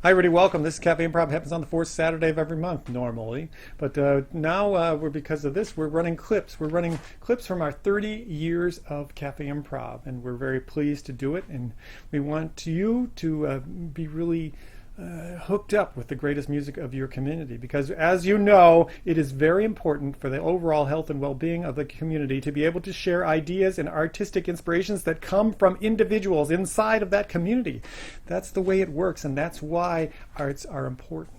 Hi, everybody. Welcome. This is Cafe Improv. Happens on the fourth Saturday of every month normally, but now we're because of this we're running clips. We're running clips from our 30 years of Cafe Improv, and we're very pleased to do it. And we want you to be really hooked up with the greatest music of your community because, as you know, it is very important for the overall health and well-being of the community to be able to share ideas and artistic inspirations that come from individuals inside of that community. That's the way it works, and that's why arts are important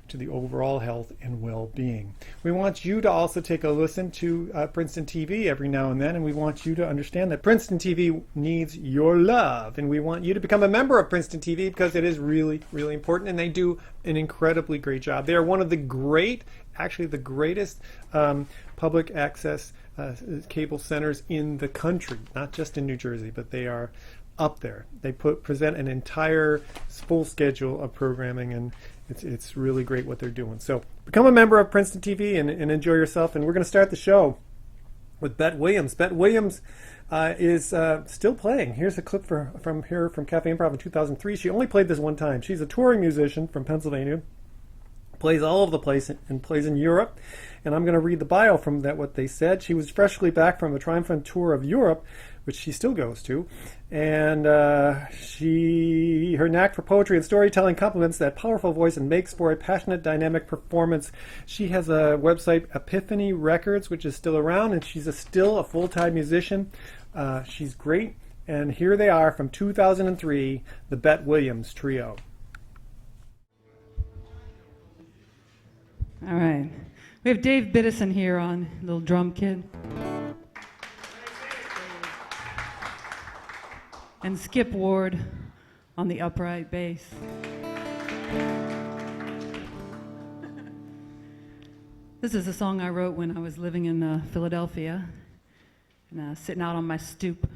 to the overall health and well-being. We want you to also take a listen to Princeton TV every now and then, and we want you to understand that Princeton TV needs your love, and we want you to become a member of Princeton TV because it is really, really important, and they do an incredibly great job. They are one of the great, actually the greatest public access cable centers in the country, not just in New Jersey, but they are up there. They present an entire full schedule of programming, and it's really great what they're doing. So become a member of Princeton TV and enjoy yourself. And we're going to start the show with Bet Williams. Bet Williams is still playing. Here's a clip from Cafe Improv in 2003. She only played this one time. She's a touring musician from Pennsylvania, plays all over the place and plays in Europe. And I'm going to read the bio from that, what they said. She was freshly back from a triumphant tour of Europe, which she still goes to, and her knack for poetry and storytelling complements that powerful voice and makes for a passionate, dynamic performance. She has a website, Epiphany Records, which is still around, and she's still a full-time musician. She's great, and here they are from 2003, the Bet Williams Trio. All right. We have Dave Biddison here on Little Drum Kid. And Skip Ward on the upright bass. This is a song I wrote when I was living in Philadelphia and sitting out on my stoop.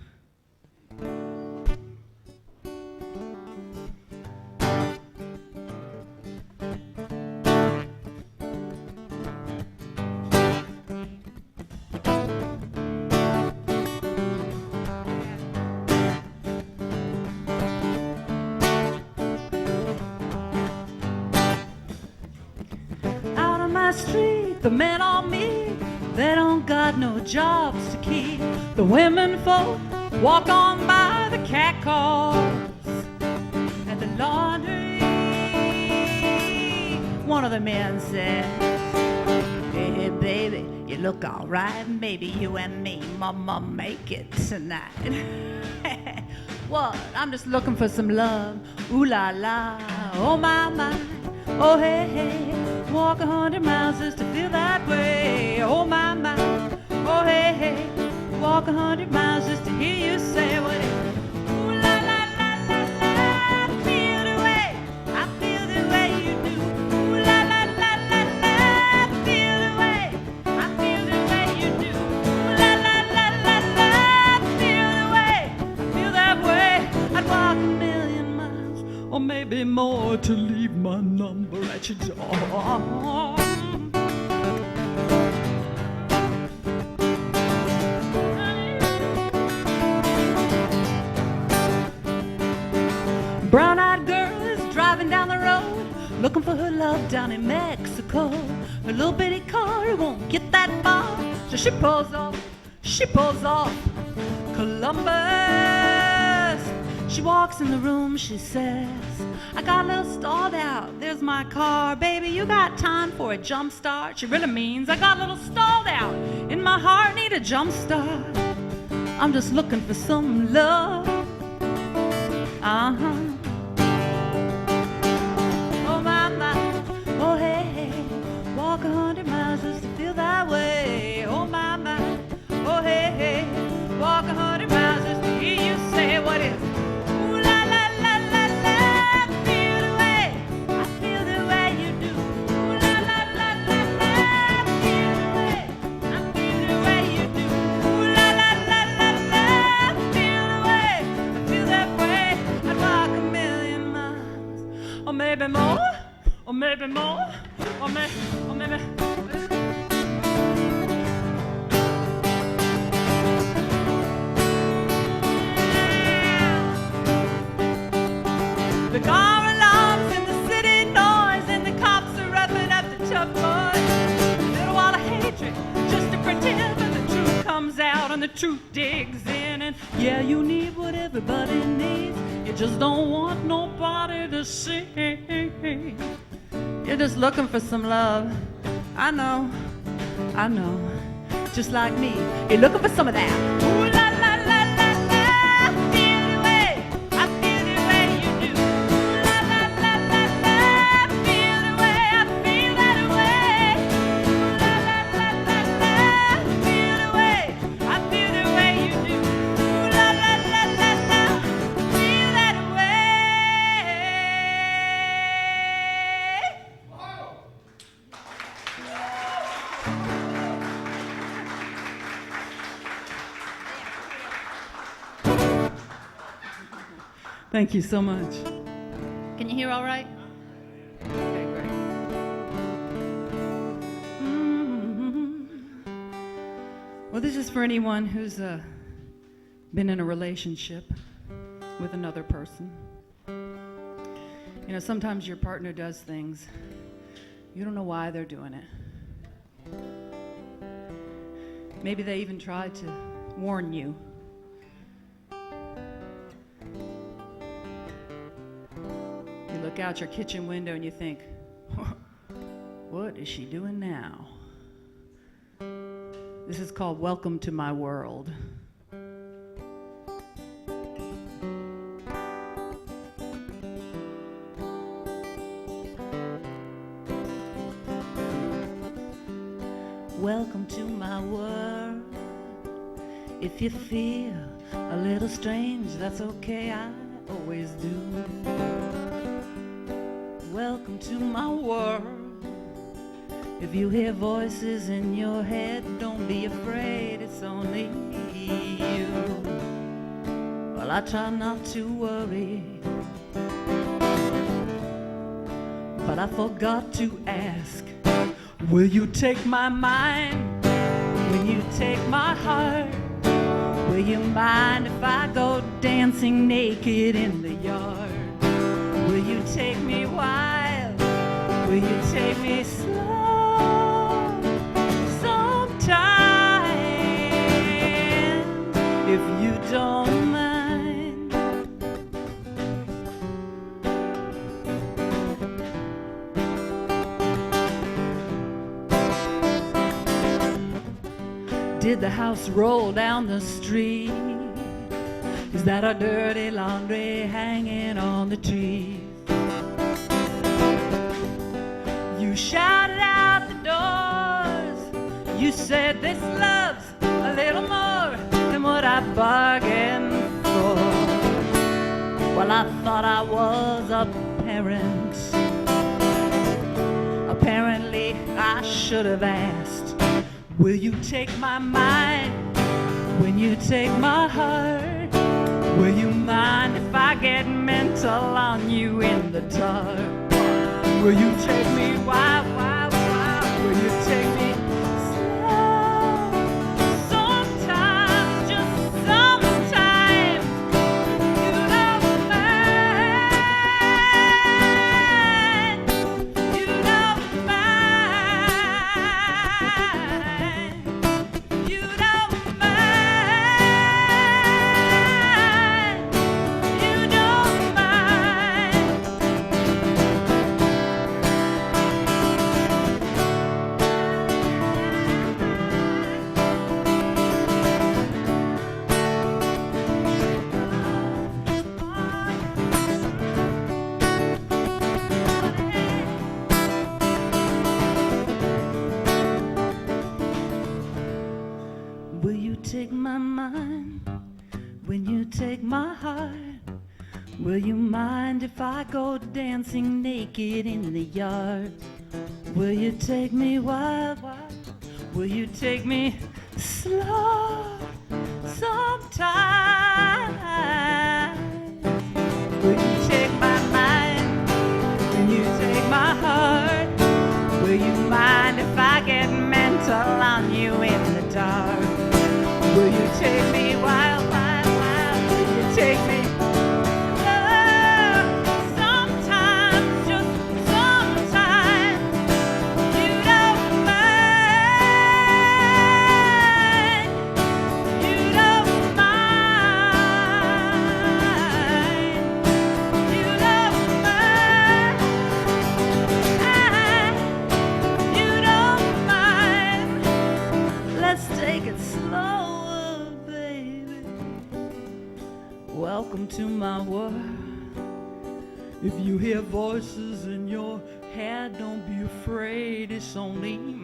Street, the men on me, they don't got no jobs to keep. The women folk walk on by the cat calls and the laundry. One of the men said, "Hey baby, you look all right. Maybe you and me, mama, make it tonight." What? I'm just looking for some love. Ooh la la, oh my my, oh hey hey. Walk 100 miles just to feel that way. Oh my my, oh hey hey. Walk 100 miles just to hear you say what it is. Ooh la la la la la. I feel the way, I feel the way you do. Ooh la la la la la. I feel the way, I feel the way you do. Ooh la la la la la. I feel the way, I feel that way. I'd walk 1,000,000 miles or maybe more to leave my number at your door. Brown-eyed girl is driving down the road, looking for her love down in Mexico. Her little bitty car won't get that far, so she pulls off Columbus. She walks in the room, she says, "I got a little stalled out, there's my car. Baby, you got time for a jump start?" She really means, "I got a little stalled out in my heart, need a jump start. I'm just looking for some love." Uh-huh. Oh my, my, oh hey, hey. Walk 100 miles just to feel that way. Oh my, my, oh hey, hey. Walk 100 miles just to hear you say what is. Maybe more, or maybe more, or maybe. The car alarms in the truth digs in, and yeah, you need what everybody needs. You just don't want nobody to see. You're just looking for some love. I know, just like me. You're looking for some of that. Ooh la la la la la, feel the way, I feel the way you do. Ooh la la la la la, feel the way, I feel that way. Ooh la la la la la, feel the way, I feel the way you do. Ooh la la la la la, feel that way. Thank you so much. Can you hear all right? Okay, great. Well, this is for anyone who's been in a relationship with another person. You know, sometimes your partner does things. You don't know why they're doing it. Maybe they even tried to warn you. You look out your kitchen window and you think, what is she doing now? This is called Welcome to My World. Welcome to my world. If you feel a little strange, that's okay, I always do. Welcome to my world. If you hear voices in your head, don't be afraid, it's only you. Well, I try not to worry, but I forgot to ask, will you take my mind? Will you take my heart? Will you mind if I go dancing naked in the yard? Will you take me wild? Will you take me slow? Sometime, if you don't mind. Did the house roll down the street? Is that our dirty laundry hanging on the trees? You shouted out the doors. You said this love's a little more than what I bargained for. Well, I thought I was a parent. Apparently, I should have asked, will you take my mind? Will you take my heart? Will you mind if I get mental on you in the dark? Will you take me wild, wild, wild? Will you take me slow? Sometimes, just sometimes, you don't mind. You don't mind. You don't mind. You don't mind. Will you take my mind? Will you take my heart? Will you mind if I go dancing naked in the yard? Will you take me wild, wild? Will you take me slow? Sometimes. Will you take my mind? Will you take my heart? Will you mind if I get mental on you in the dark? Will you take me wild, wild, wild? Will you take me slow? Sometimes, just sometimes, you don't mind. You you hear voices in your head, don't be afraid, it's only me.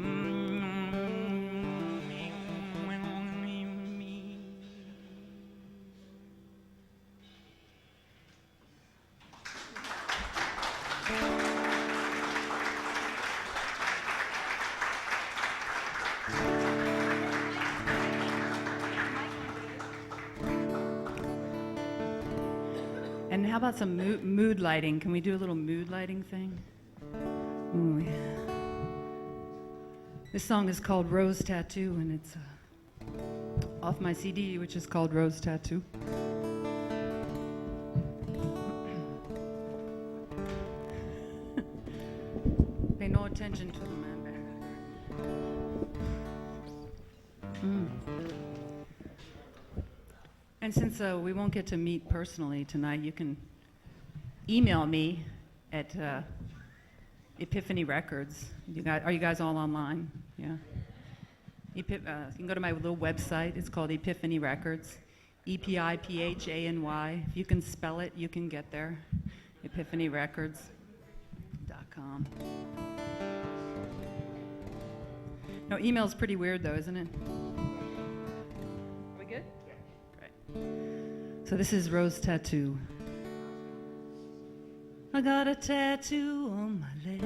And how about some mood lighting? Can we do a little mood lighting thing? Ooh, yeah. This song is called Rose Tattoo, and it's off my CD, which is called Rose Tattoo. Pay no attention to the man back there. And since we won't get to meet personally tonight, you can email me at Epiphany Records. Are you guys all online? Yeah. You can go to my little website. It's called Epiphany Records, EPIPHANY. If you can spell it, you can get there. EpiphanyRecords.com. No, email's pretty weird though, isn't it? Are we good? Great. So this is Rose Tattoo. I got a tattoo on my leg.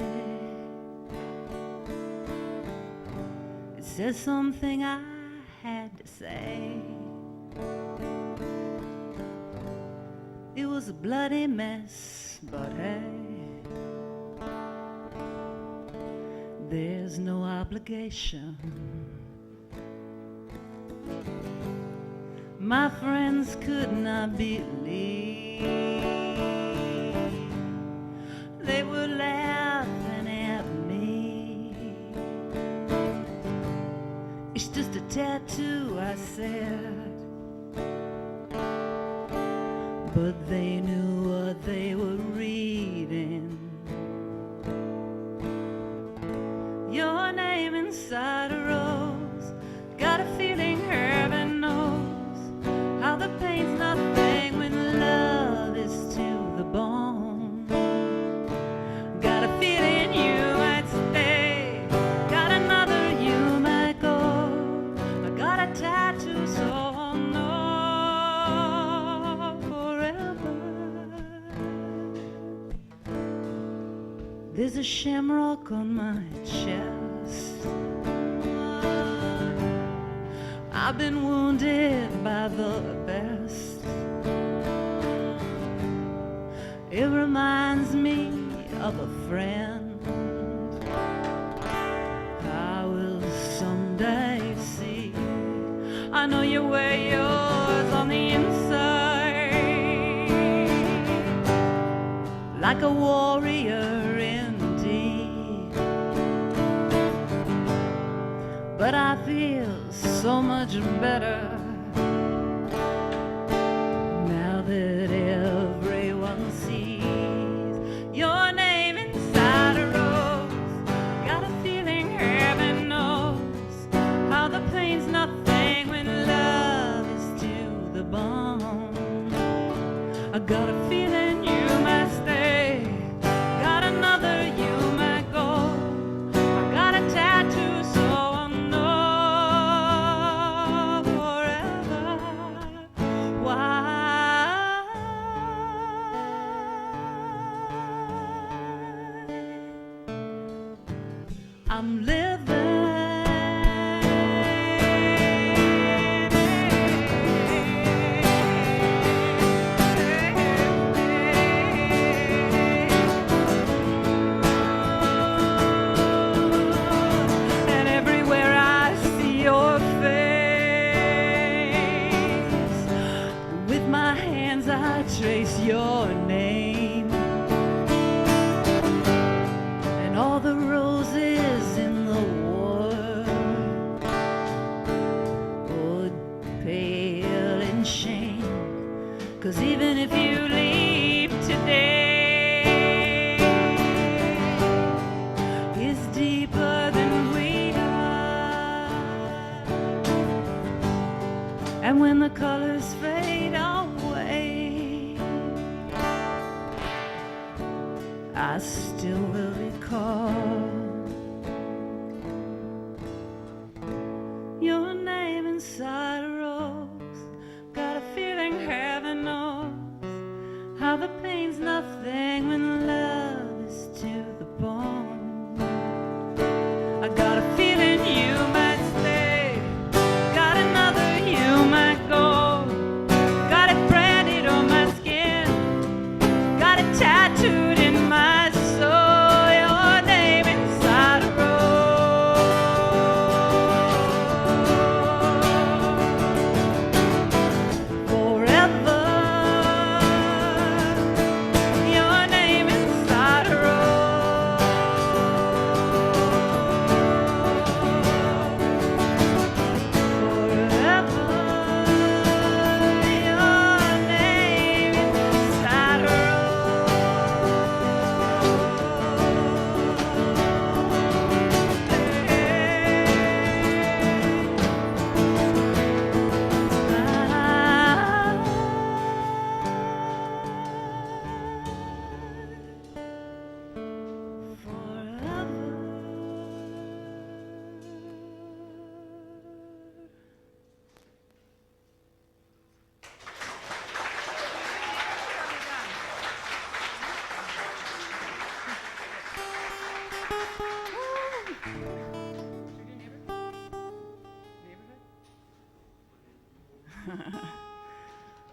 It says something I had to say. It was a bloody mess, but hey, there's no obligation. My friends could not believe. They were laughing at me. It's just a tattoo, I said. But they knew what they were reading. Your name inside a rose. Got a feeling heaven knows how the pain's nothing when love is to the bone. Got a feeling you might stay, got another you might go. I got a tattoo so I'll know forever. There's a shamrock on my chest. I've been wounded by the best. It reminds me of a friend I will someday see. I know you wear yours on the inside, like a warrior indeed. But I feel so much better now that everyone sees your name inside a rose. Got a feeling heaven knows how the pain's nothing when love is to the bone. I got a feeling you might stay, got another you might go. I got a tattoo so I know forever why I'm living. And everywhere I see your face, with my hands I trace your name, and all the roses in the I still will recall your name inside a rose. Got a feeling heaven knows how the pain's nothing when love is to the bone. I got a feeling you might stay, got another you might go. Got it branded on my skin, got it tattooed in my soul. Your name inside a rose. Forever. Your name inside a rose. Forever. Your name inside a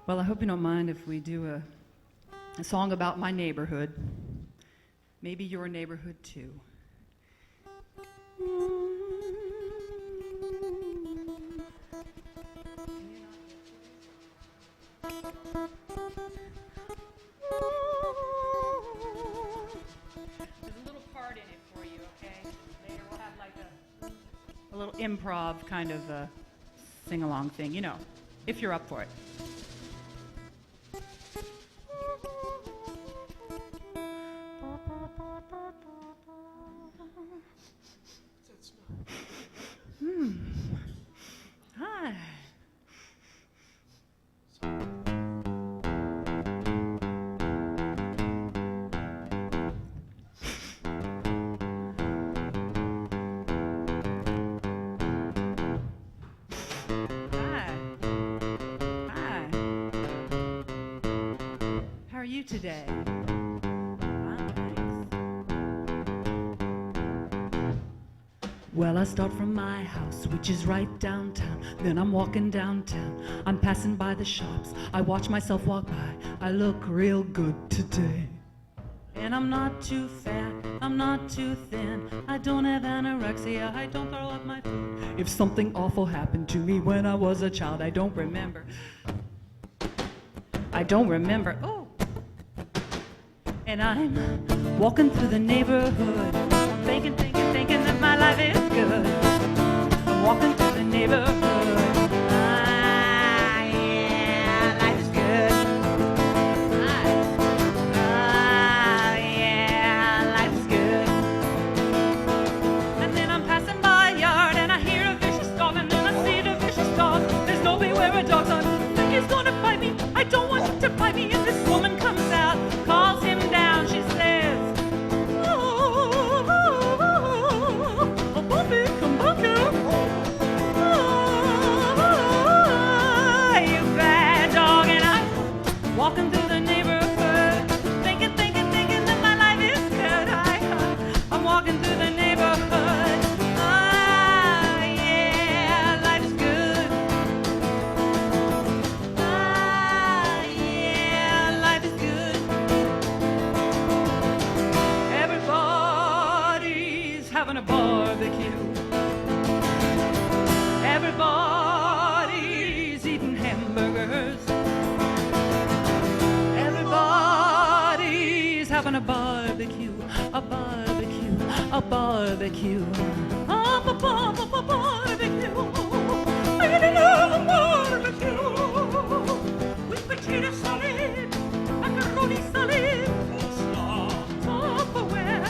Well, I hope you don't mind if we do a song about my neighborhood. Maybe your neighborhood too. There's a little part in it for you, okay? Later we'll have like a little improv kind of sing-along thing, you know, if you're up for it. Hi. How are you today? Well, I start from my house, which is right downtown. Then I'm walking downtown. I'm passing by the shops. I watch myself walk by. I look real good today. And I'm not too fat, I'm not too thin. I don't have anorexia, I don't throw up my food. If something awful happened to me when I was a child, I don't remember. Oh! And I'm walking through the neighborhood, thinking that my life is good. I'm walking through the neighborhood. Ah, yeah, life is good. Ah, yeah, life is good. And then I'm passing by a yard and I hear a vicious dog, and then I see the vicious dog. There's no way where a dog's on. Think he's gonna bite me. I don't want him to bite me. And this woman comes out, calls him down. She says, walking through the neighborhood, thinking that my life is good. I'm walking through the neighborhood. Ah, yeah, life is good. Ah, yeah, life is good. Everybody's having a barbecue. Everybody's eating hamburgers. Having a barbecue, a barbecue, a barbecue, a barbecue. I really love a barbecue with potato salad, macaroni salad, Tupperware.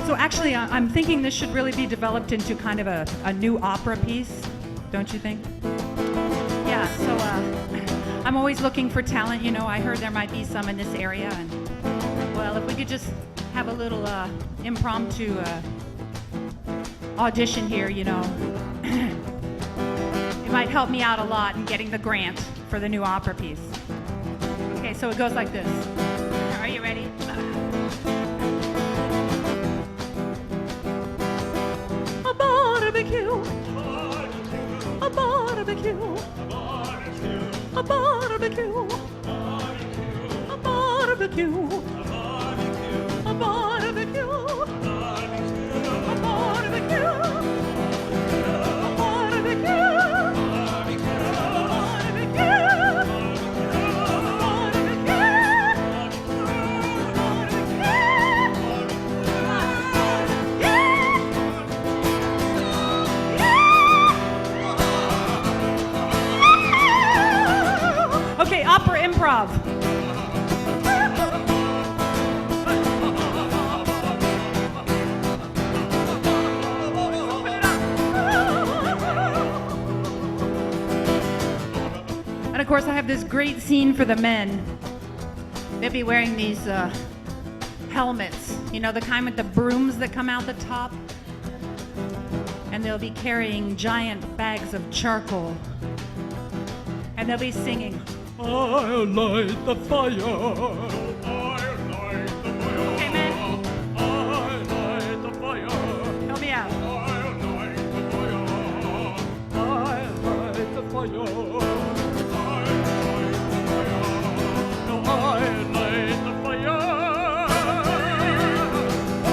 So actually, I'm thinking this should really be developed into kind of a new opera piece, don't you think? Yeah, so I'm always looking for talent. You know, I heard there might be some in this area. And, well, if we could just have a little impromptu audition here, you know, it might help me out a lot in getting the grant for the new opera piece. Okay, so it goes like this. Are you ready? A barbecue. A barbecue. A barbecue. A barbecue. A barbecue. A barbecue. Okay, opera improv. And of course, I have this great scene for the men. They'll be wearing these helmets, you know, the kind with the brooms that come out the top. And they'll be carrying giant bags of charcoal. And they'll be singing, I'll light the fire. I'll light the fire. Okay, men. I'll light the fire. Help me out. I'll light the fire. I'll light the fire. I'll light the fire.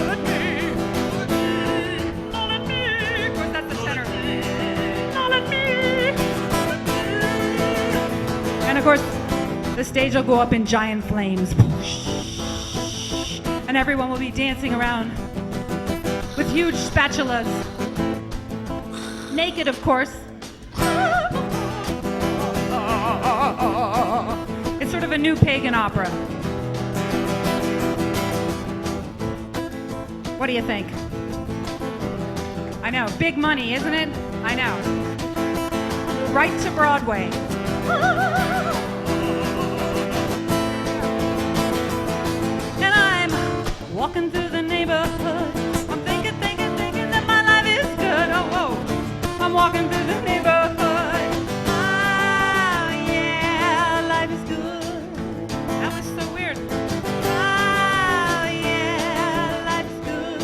Let me. Of course, that's the tenor. Let me. And of course, the stage will go up in giant flames. And everyone will be dancing around with huge spatulas. Naked, of course. It's sort of a new pagan opera. What do you think? I know, big money, isn't it? I know. Right to Broadway. And I'm walking through the neighborhood. I'm thinking that my life is good. Oh, whoa. I'm walking through the neighborhood. Ah, yeah, life is good. That was so weird. Ah, yeah, life is good.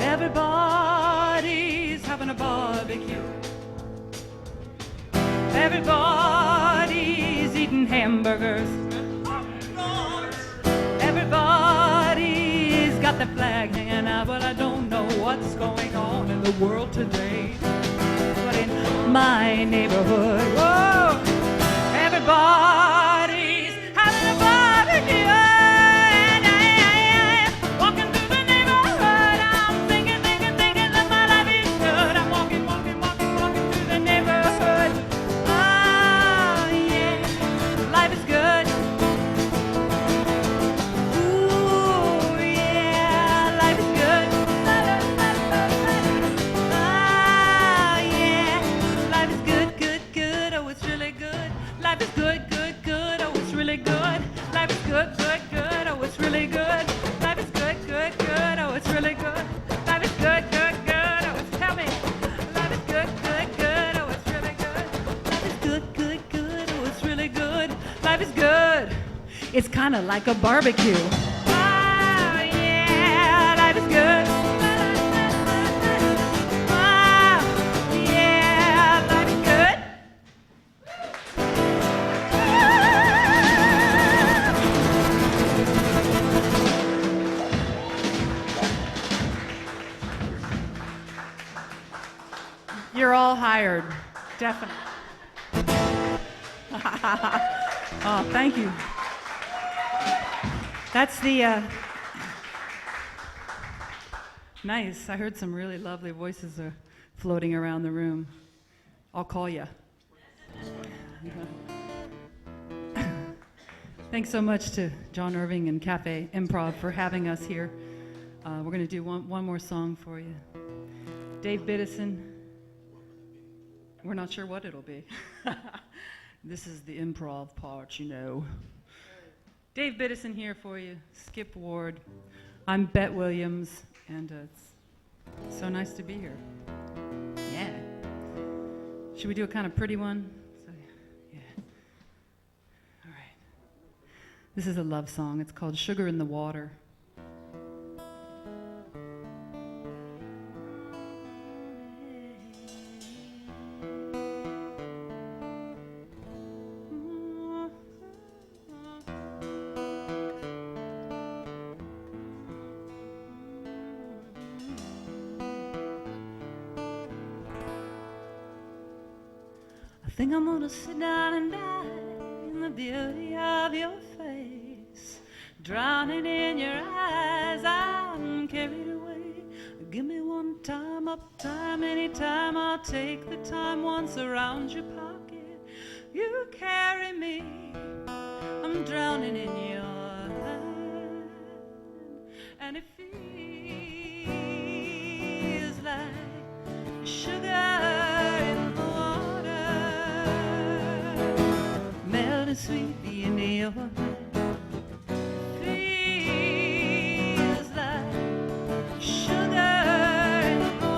Everybody's having a barbecue. Everybody's eating hamburgers. Everybody's got the flag hanging out, but I don't know what's going on in the world today. But in my neighborhood, whoa, everybody's having a barbecue. And I'm walking through the neighborhood. I'm thinking that my life is good. I'm walking through the neighborhood. Oh, yeah, life is good. Ooh, yeah, life is good. Ah, yeah, life is good, good, good. Oh, it's really good. Life is good, good, good. Oh, it's really good. Life is good, good, good. Oh, it's really good. Life is good, good, good. Oh, it's really good. Life is good, good, good. Oh, it's tell me. Life is good, good, good. Oh, it's really good. Life is good, good, good. Oh, it's really good. Life is good. It's kind of like a barbecue. Ah, yeah, life is good. Ah, yeah, life is good. You're all hired, definitely. Oh, thank you. That's the nice. I heard some really lovely voices floating around the room. I'll call you. Thanks so much to John Irving and Cafe Improv for having us here. We're going to do one more song for you. Dave Biddison. We're not sure what it'll be. This is the improv part, you know. Dave Biddison here for you, Skip Ward. I'm Bet Williams, and it's so nice to be here. Yeah. Should we do a kind of pretty one? So, yeah. All right. This is a love song. It's called Sugar in the Water. I think I'm gonna sit down and die in the beauty of your face, drowning in your eyes. I'm carried away. Give me one time, uptime, anytime. I'll take the time once around your pocket. You carry me. I'm drowning in your hand, and it feels like sugar in the water, melting sweetly in your hand. Feels like sugar in the water.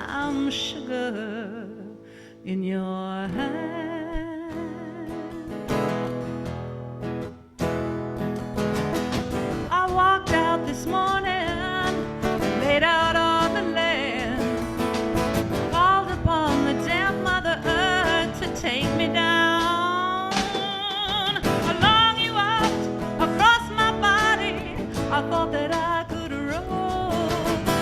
I'm sugar in your hand. I walked out this morning, laid out on the land, called upon the damp Mother Earth to take me down. Along you walked across my body, I thought that I could roll,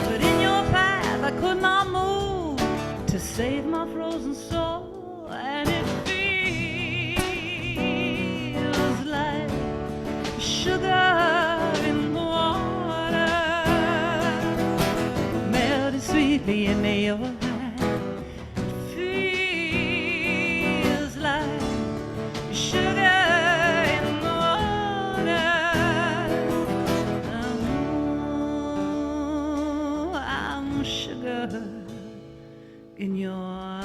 but in your path I could not move to save my frozen soul, and it feels like sugar in the water, melted sweetly in your hand. Feels like sugar in the water. I'm sugar in your hand.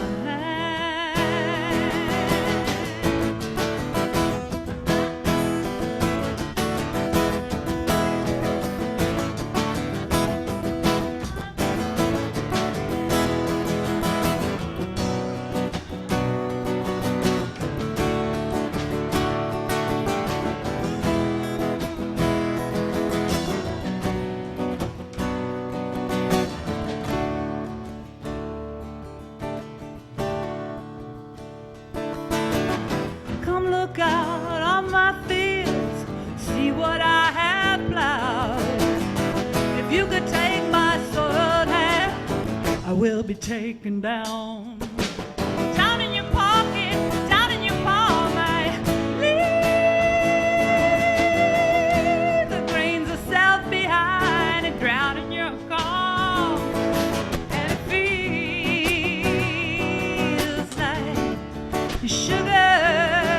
Come look out on my fields, see what I have plowed. If you could take my soiled hand, I will be taken down. Down in your pocket, down in your palm, I leave the grains of self behind and drown in your calm. And it feels like sugar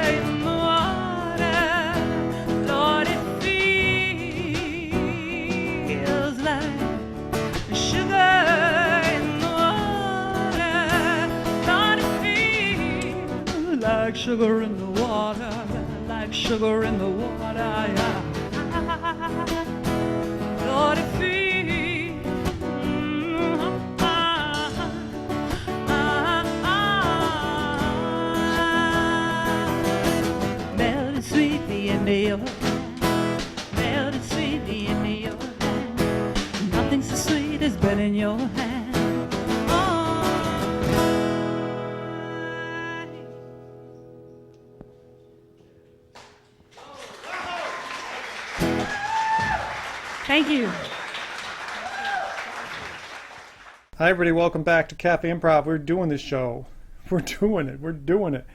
in the water. Lord, it feels like sugar in the water. Lord, it feels like sugar in the water, like sugar in the water. Yeah. Lord, it feels melted sweetly into your hand, melted sweetly into your hand. Nothing so sweet as been in your hand. Oh. Thank you. Hi, everybody. Welcome back to Cafe Improv. We're doing this show. We're doing it. We're doing it.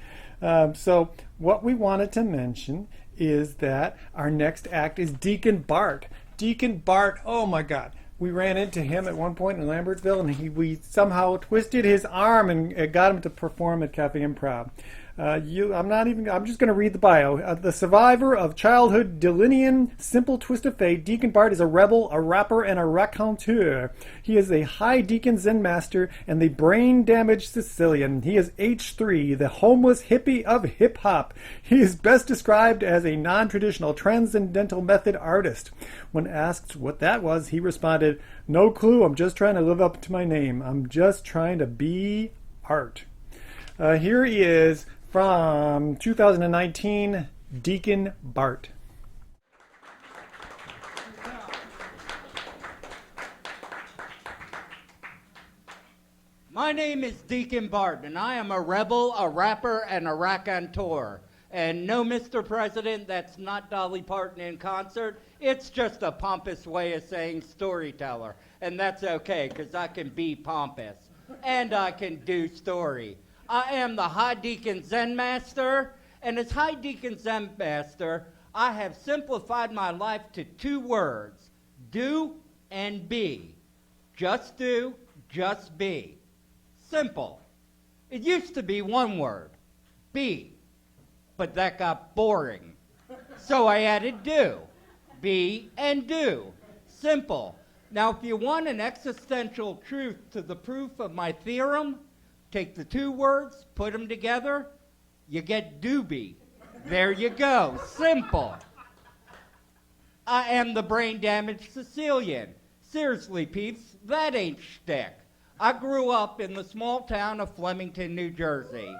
So what we wanted to mention is that our next act is Deacon Bart. Deacon Bart, oh my God. We ran into him at one point in Lambertville, and we somehow twisted his arm and got him to perform at Cafe Improv. I'm just going to read the bio. The survivor of childhood Delinean simple twist of fate, Deacon Bart is a rebel, a rapper, and a raconteur. He is a high deacon Zen master and the brain-damaged Sicilian. He is H3, the homeless hippie of hip-hop. He is best described as a non-traditional transcendental method artist. When asked what that was, he responded, "No clue, I'm just trying to live up to my name. I'm just trying to be art." Here he is from 2019, Deacon Bart. My name is Deacon Bart, and I am a rebel, a rapper, and a raconteur. And no, Mr. President, that's not Dolly Parton in concert. It's just a pompous way of saying storyteller. And that's okay, because I can be pompous. And I can do story. I am the High Deacon Zen Master, and as High Deacon Zen Master, I have simplified my life to 2 words, do and be. Just do, just be. Simple. It used to be 1 word, be, but that got boring. So I added do, be and do. Simple. Now, if you want an existential truth to the proof of my theorem, take the 2 words, put them together, you get doobie. There you go. Simple. I am the brain-damaged Sicilian. Seriously, peeps, that ain't shtick. I grew up in the small town of Flemington, New Jersey.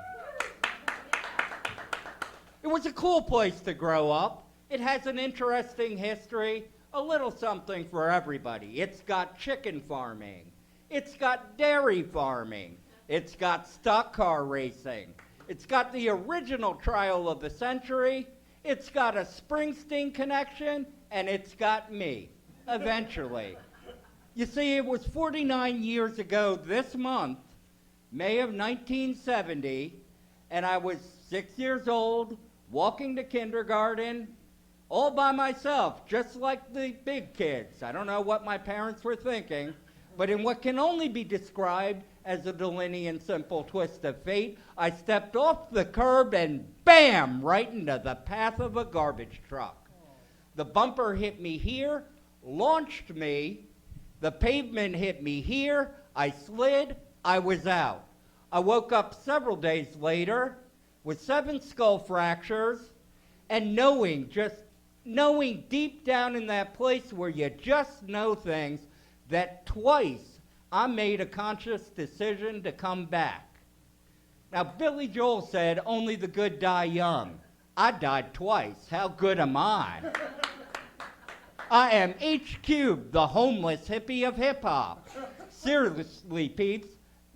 It was a cool place to grow up. It has an interesting history, a little something for everybody. It's got chicken farming. It's got dairy farming. It's got stock car racing. It's got the original trial of the century. It's got a Springsteen connection, and it's got me, eventually. You see, it was 49 years ago this month, May of 1970, and I was 6 years old, walking to kindergarten, all by myself, just like the big kids. I don't know what my parents were thinking, but in what can only be described as a Delinean simple twist of fate, I stepped off the curb and bam, right into the path of a garbage truck. The bumper hit me here, launched me, the pavement hit me here, I slid, I was out. I woke up several days later with 7 skull fractures and knowing deep down in that place where you just know things that twice I made a conscious decision to come back. Now, Billy Joel said, only the good die young. I died twice. How good am I? I am H Cube, the homeless hippie of hip-hop. Seriously, peeps,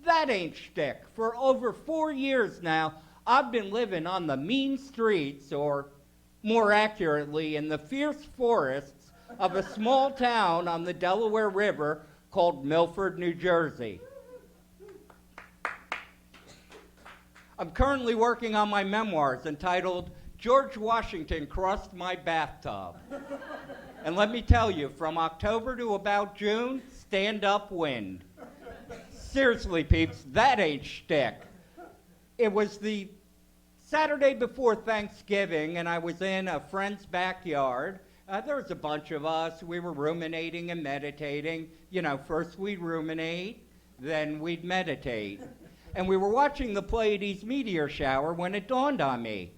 that ain't shtick. For over 4 years now, I've been living on the mean streets, or more accurately, in the fierce forests of a small town on the Delaware River called Milford, New Jersey. I'm currently working on my memoirs entitled George Washington Crossed My Bathtub. And let me tell you, from October to about June, stand-up wind. Seriously, peeps, that ain't shtick. It was the Saturday before Thanksgiving, and I was in a friend's backyard. There was a bunch of us. We were ruminating and meditating. You know, first we'd ruminate, then we'd meditate. And we were watching the Pleiades meteor shower when it dawned on me.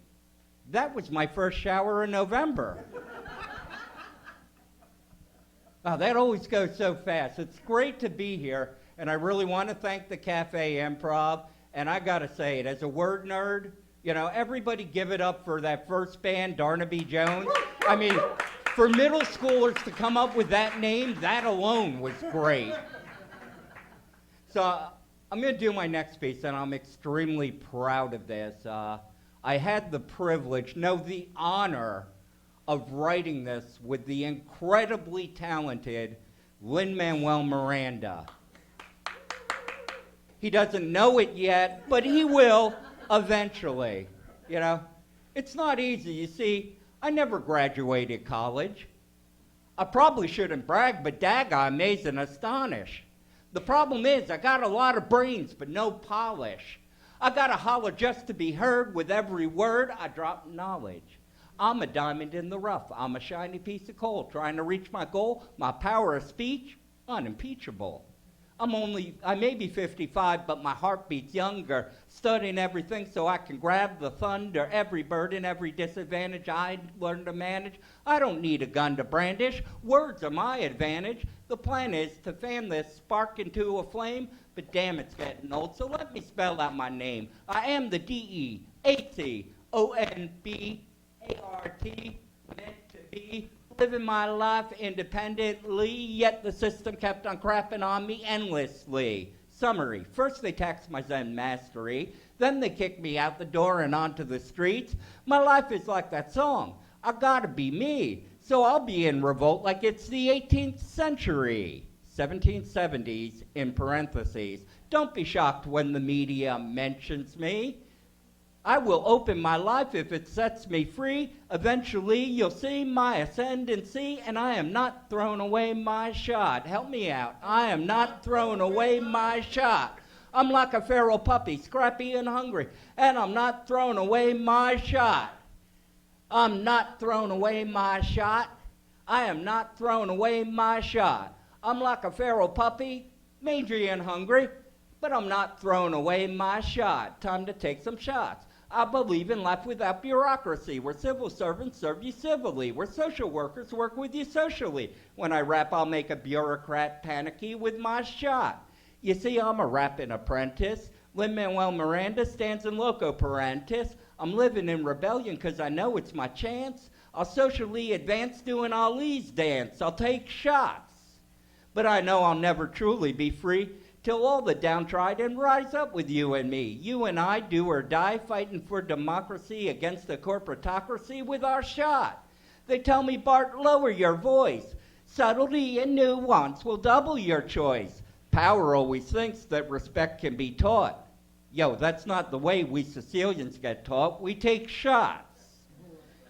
That was my first shower in November. Wow, that always goes so fast. It's great to be here, and I really want to thank the Cafe Improv. And I got to say it, as a word nerd, you know, everybody give it up for that first band, Darnaby Jones. I mean, for middle schoolers to come up with that name, that alone was great. So I'm going to do my next piece, and I'm extremely proud of this. I had the privilege, no, the honor of writing this with the incredibly talented Lin-Manuel Miranda. He doesn't know it yet, but he will eventually. You know, it's not easy. You see, I never graduated college. I probably shouldn't brag, but daggone, amaze and astonish. The problem is I got a lot of brains, but no polish. I gotta holler just to be heard. With every word, I drop knowledge. I'm a diamond in the rough. I'm a shiny piece of coal trying to reach my goal. My power of speech, unimpeachable. I may be 55, but my heart beats younger, studying everything so I can grab the thunder. Every burden, every disadvantage I learn to manage. I don't need a gun to brandish. Words are my advantage. The plan is to fan this spark into a flame, but damn, it's getting old, so let me spell out my name. I am the DEATONBART, meant to be. Living my life independently, yet the system kept on crapping on me endlessly. Summary: first they taxed my Zen mastery, then they kicked me out the door and onto the streets. My life is like that song, I gotta be me, so I'll be in revolt like it's the 18th century. 1770s in parentheses. Don't be shocked when the media mentions me. I will open my life if it sets me free. Eventually, you'll see my ascendancy, and I am not throwing away my shot. Help me out. I am not throwing away my shot. I'm like a feral puppy, scrappy and hungry, and I'm not throwing away my shot. I'm not throwing away my shot. I am not throwing away my shot. I'm like a feral puppy, mangy and hungry, but I'm not throwing away my shot. Time to take some shots. I believe in life without bureaucracy, where civil servants serve you civilly, where social workers work with you socially. When I rap, I'll make a bureaucrat panicky with my shot. You see, I'm a rapping apprentice. Lin-Manuel Miranda stands in loco parentis. I'm living in rebellion because I know it's my chance. I'll socially advance doing Ali's dance. I'll take shots. But I know I'll never truly be free till all the downtrodden rise up with you and me. You and I, do or die, fighting for democracy against the corporatocracy with our shot. They tell me, Bart, lower your voice. Subtlety and nuance will double your choice. Power always thinks that respect can be taught. Yo, that's not the way we Sicilians get taught. We take shots.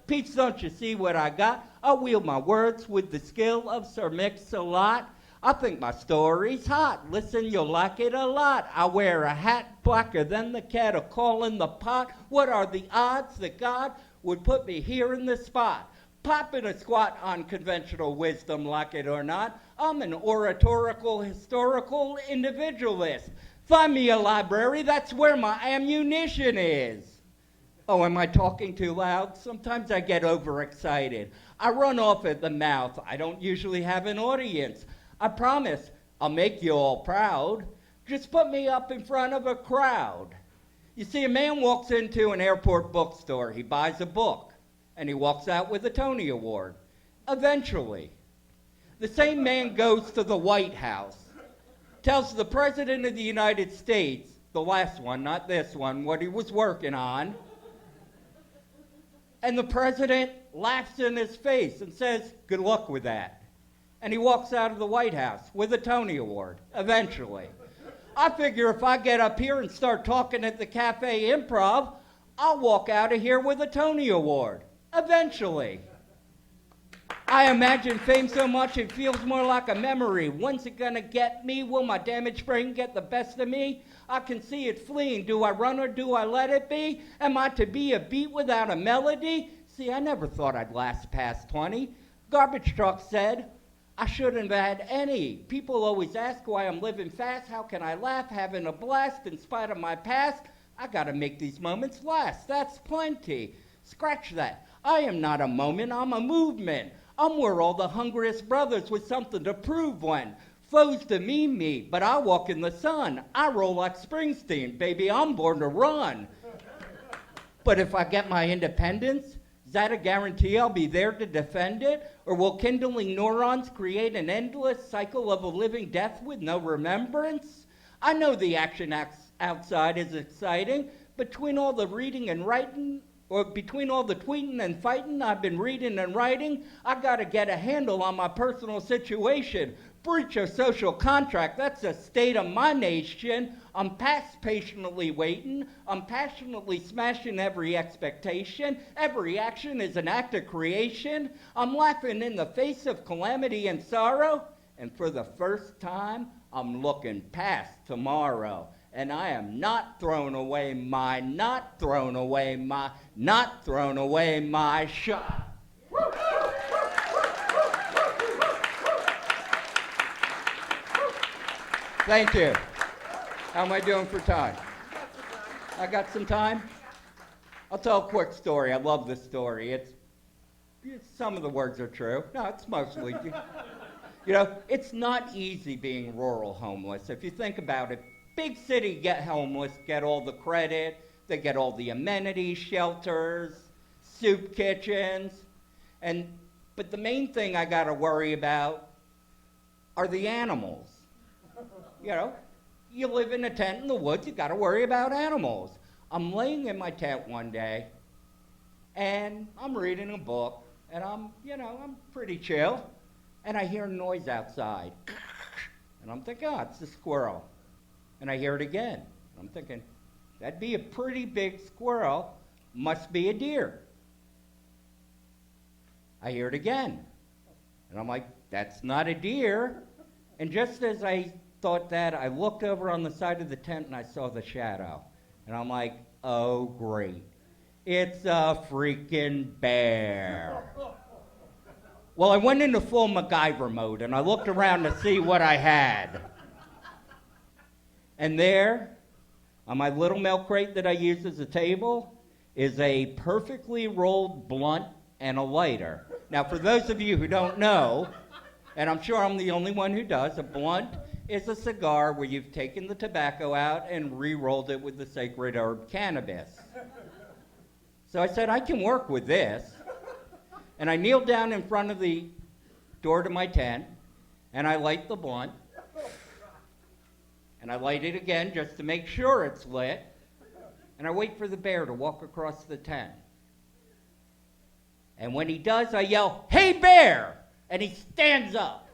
Peeps, don't you see what I got? I'll wield my words with the skill of Sir Mix-a-Lot. I think my story's hot. Listen, you'll like it a lot. I wear a hat blacker than the kettle calling the pot. What are the odds that God would put me here in this spot? Popping a squat on conventional wisdom, like it or not. I'm an oratorical, historical individualist. Find me a library, that's where my ammunition is. Oh, am I talking too loud? Sometimes I get overexcited. I run off at the mouth. I don't usually have an audience. I promise I'll make you all proud. Just put me up in front of a crowd. You see, a man walks into an airport bookstore. He buys a book, and he walks out with a Tony Award. Eventually, the same man goes to the White House, tells the President of the United States, the last one, not this one, what he was working on, and the President laughs in his face and says, good luck with that. And he walks out of the White House with a Tony Award, eventually. I figure if I get up here and start talking at the Cafe Improv, I'll walk out of here with a Tony Award, eventually. I imagine fame so much it feels more like a memory. When's it gonna get me? Will my damaged brain get the best of me? I can see it fleeing. Do I run or do I let it be? Am I to be a beat without a melody? See, I never thought I'd last past 20. Garbage Truck said, I shouldn't have had any. People always ask why I'm living fast. How can I laugh, having a blast in spite of my past? I gotta make these moments last. That's plenty. Scratch that. I am not a moment, I'm a movement. I'm where all the hungriest brothers with something to prove when foes demean me, but I walk in the sun. I roll like Springsteen. Baby, I'm born to run. But if I get my independence, is that a guarantee I'll be there to defend it? Or will kindling neurons create an endless cycle of a living death with no remembrance? I know the action outside is exciting. Between all the reading and writing, or between all the tweeting and fighting I've been reading and writing, I gotta get a handle on my personal situation. Breach of social contract, that's the state of my nation. I'm past patiently waiting. I'm passionately smashing every expectation. Every action is an act of creation. I'm laughing in the face of calamity and sorrow. And for the first time, I'm looking past tomorrow. and I am not throwing away my, not throwing away my, not throwing away my shot. Thank you. How am I doing for time? I got some time? I'll tell a quick story. I love this story. Some of the words are true. No, it's mostly, it's not easy being rural homeless. If you think about it, big city get homeless, get all the credit, they get all the amenities, shelters, soup kitchens, but the main thing I gotta worry about are the animals. You live in a tent in the woods, you gotta worry about animals. I'm laying in my tent one day, and I'm reading a book, and I'm pretty chill, and I hear a noise outside. And I'm thinking, oh, it's a squirrel. And I hear it again. I'm thinking, that'd be a pretty big squirrel, must be a deer. I hear it again. And I'm like, that's not a deer. And just as I thought that, I looked over on the side of the tent and I saw the shadow. And I'm like, oh, great. It's a freaking bear. Well, I went into full MacGyver mode and I looked around to see what I had. And there, on my little milk crate that I use as a table, is a perfectly rolled blunt and a lighter. Now, for those of you who don't know, and I'm sure I'm the only one who does, a blunt is a cigar where you've taken the tobacco out and re-rolled it with the sacred herb cannabis. So I said, I can work with this. And I kneel down in front of the door to my tent, and I light the blunt. And I light it again just to make sure it's lit. And I wait for the bear to walk across the tent. And when he does, I yell, "Hey, bear!" And he stands up.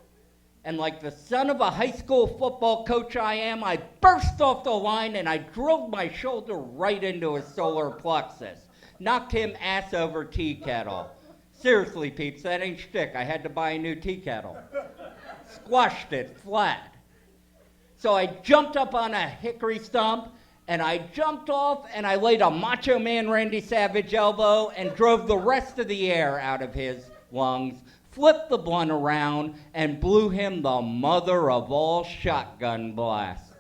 And like the son of a high school football coach I am, I burst off the line and I drilled my shoulder right into his solar plexus. Knocked him ass over tea kettle. Seriously, peeps, that ain't shtick. I had to buy a new tea kettle. Squashed it flat. So I jumped up on a hickory stump, and I jumped off, and I laid a Macho Man Randy Savage elbow and drove the rest of the air out of his lungs, flipped the blunt around, and blew him the mother of all shotgun blasts.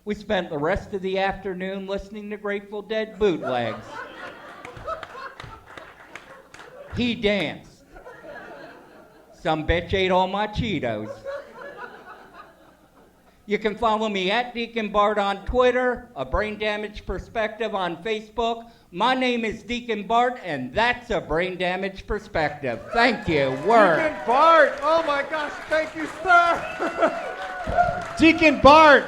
We spent the rest of the afternoon listening to Grateful Dead bootlegs. He danced. Some bitch ate all my Cheetos. You can follow me at Deacon Bart on Twitter, A Brain Damage Perspective on Facebook. My name is Deacon Bart, and that's A Brain Damage Perspective. Thank you. Word. Deacon Bart! Oh my gosh, thank you, sir! Deacon Bart!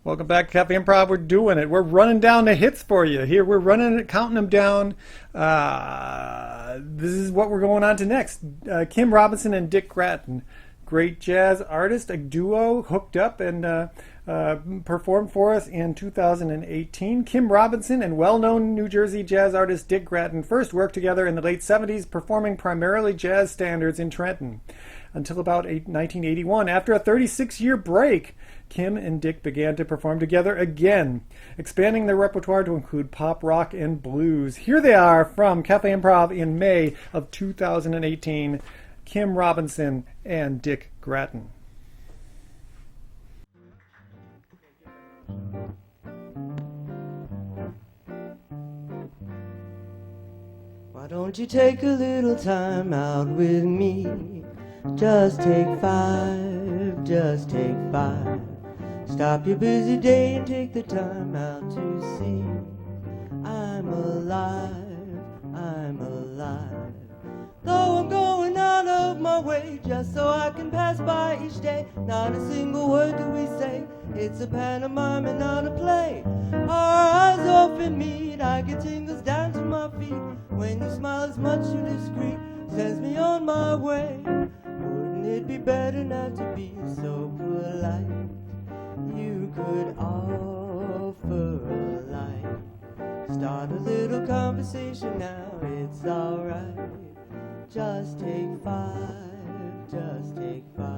Welcome back, Cafe Improv. We're doing it. We're running down the hits for you. Here, we're running it, counting them down. This is what we're going on to next. Kim Robinson and Dick Gratton. Great jazz artist, a duo, hooked up and performed for us in 2018. Kim Robinson and well-known New Jersey jazz artist Dick Gratton first worked together in the late 70s, performing primarily jazz standards in Trenton until about 1981. After a 36-year break, Kim and Dick began to perform together again, expanding their repertoire to include pop, rock, and blues. Here they are from Cafe Improv in May of 2018, Kim Robinson and Dick Gratton. Why don't you take a little time out with me? Just take 5, just take 5. Stop your busy day and take the time out to see I'm alive, I'm alive. Though I'm going out of my way just so I can pass by each day, not a single word do we say. It's a pantomime and not a play. Our eyes often meet, I get tingles down to my feet. When you smile as much too discreet, sends me on my way. Wouldn't it be better not to be so polite? You could offer a light. Start a little conversation now, it's alright. Just take 5, just take 5.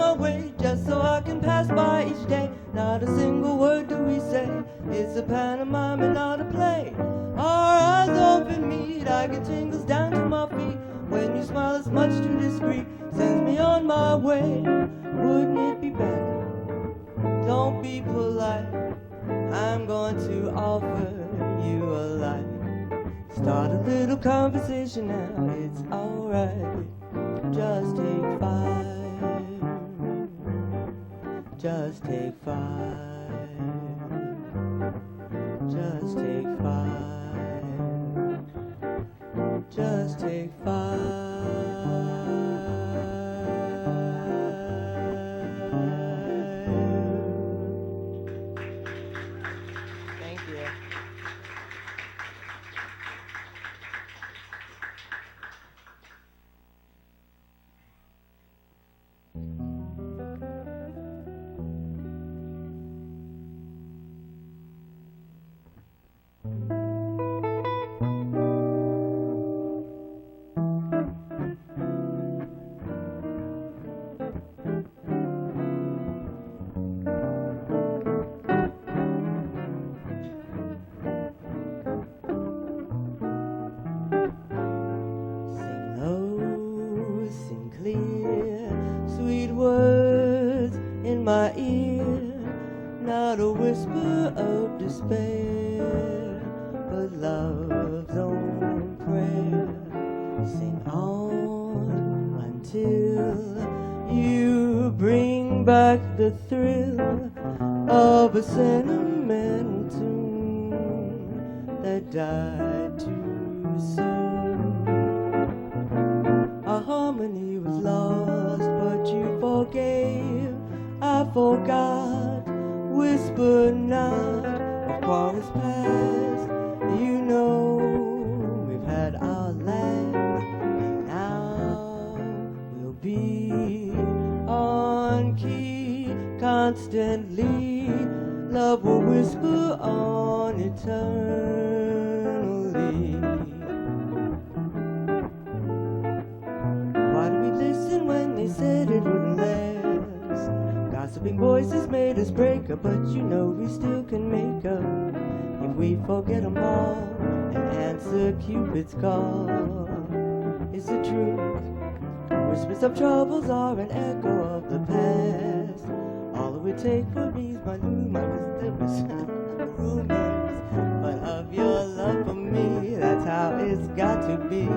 my way just so I can pass by each day. Not a single word do we say. It's a pantomime and not a play. Our eyes often meet, I get tingles down to my feet. When you smile, it's much too discreet, sends me on my way. Wouldn't it be better? Don't be polite. I'm going to offer you a light. Start a little conversation now, it's alright. Just take 5. Just take 5. Just take 5. Just take 5. Thank you. My ear, not a whisper of despair, but love's own prayer. Sing on until you bring back the thrill of a sentimental tune that died too soon. Our harmony was lost, but you forgave. I forgot, whisper not of quarrels past. You know we've had our laugh, and now we'll be on key constantly. Love will whisper on eternally. Why do we listen when they said it wouldn't last? Gossiping voices made us break up, but you know we still can make up if we forget them all and answer Cupid's call. It's the truth. Whispers of troubles are an echo of the past. All it would take for me is my rumors, but of your love for me, that's how it's got to be.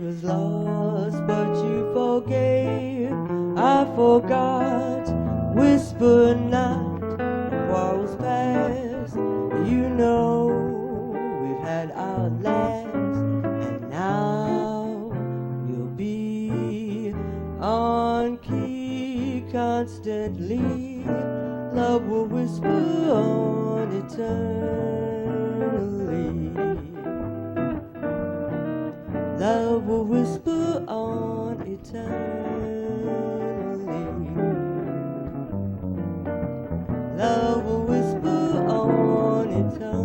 Was lost, but you forgave. I forgot, whisper not, quarrels past. You know we've had our last, and now you'll be on key constantly. Love will whisper on eternally. Love will whisper on eternally. Love will whisper on eternally.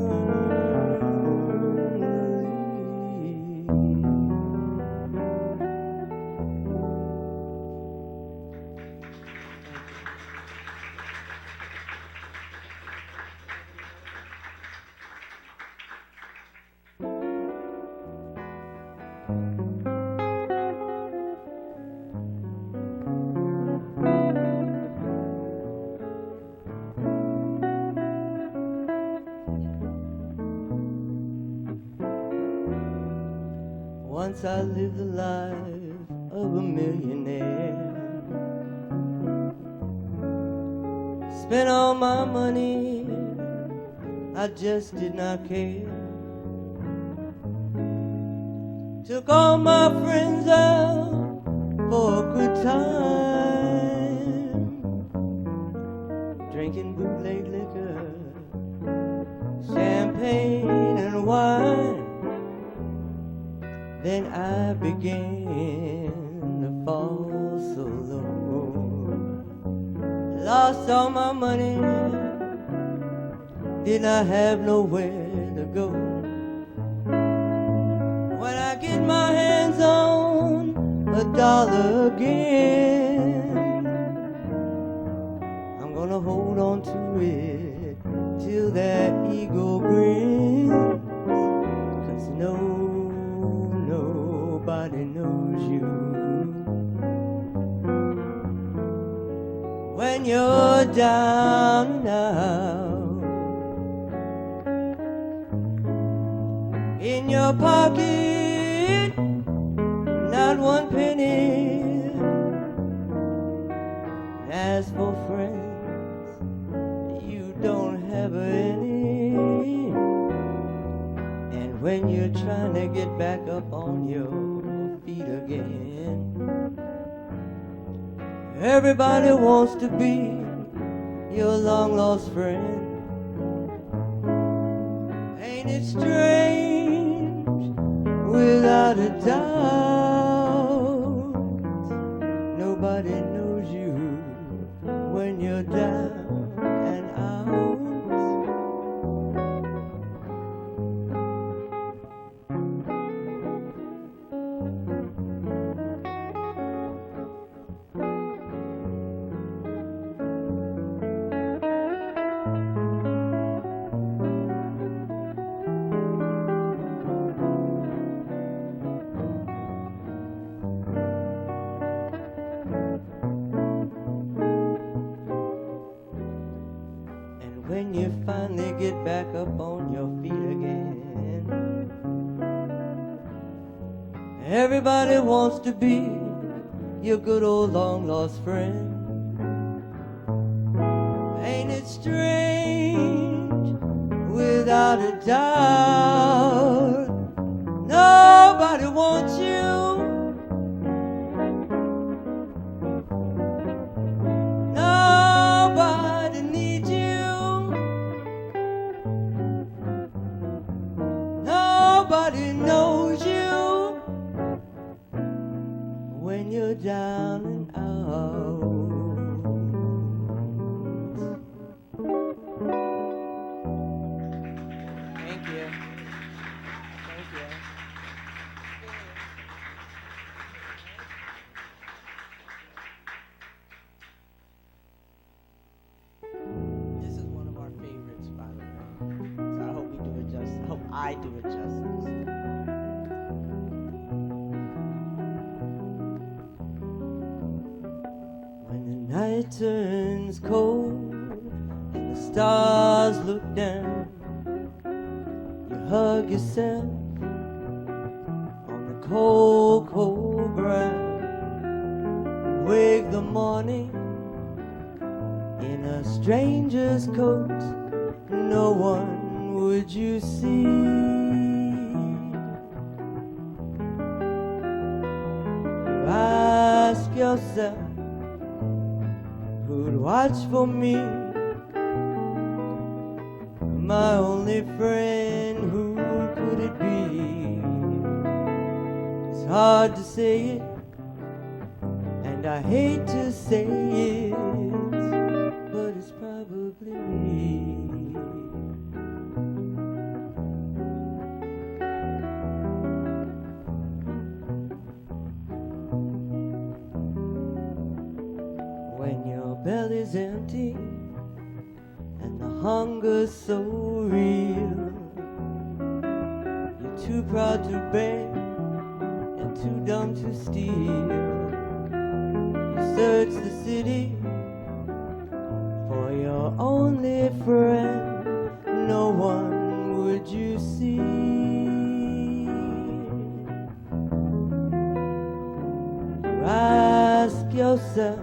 Once I lived the life of a millionaire. Spent all my money, I just did not care. Took all my friends out for a good time, drinking bootleg liquor, champagne and wine. Then I began to fall so low. Lost all my money, did not have nowhere to go. When I get my hands on $1 again, I'm gonna hold on to it till that ego grins. 'Cause nobody knows you when you're down and out. In your pocket, not one penny. As for friends, you don't have any. And when you're trying to get back up on your feet again, everybody wants to be your long lost friend. Ain't it strange? Without a doubt, nobody knows you when you're down and out. When you finally get back up on your feet again, everybody wants to be your good old long lost friend. Ain't it strange? Without a doubt, nobody wants you. Nobody needs you. Nobody knows you when you're down and out. Thank you. Thank you. This is one of our favorites, by the way. So I hope we do it justice. I hope I do it justice. When the night turns cold and the stars look down, you hug yourself on the cold, cold ground. Wake the morning in a stranger's coat, no one would you see. You ask yourself, who'd watch for me? My only friend, who could it be? It's hard to say it, and I hate to say it, but it's probably me. When your belly's empty and the hunger's so real, you're too proud to beg and too dumb to steal. You search the city for your only friend, no one would you see. You ask yourself,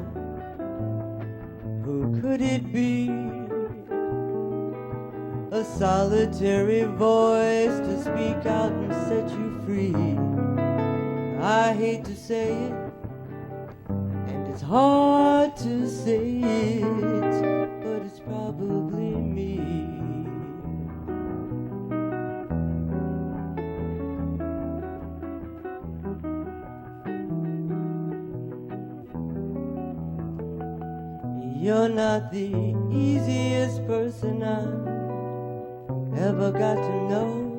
who could it be? A solitary voice to speak out and set you free. I hate to say it, and it's hard to say it, but it's probably me. You're not the easiest person I ever got to know,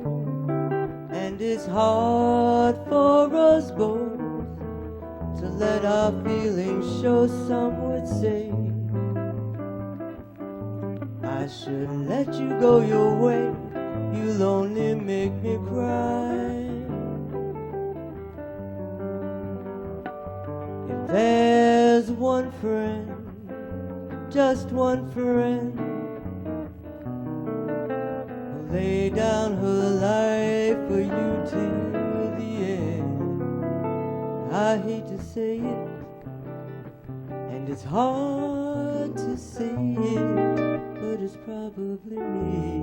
and it's hard for us both to let our feelings show. Some would say I shouldn't let you go your way, you'll only make me cry. If there's one friend, just one friend, who'll lay down her life for you till the end, I hate to say it, and it's hard to say it, but it's probably me.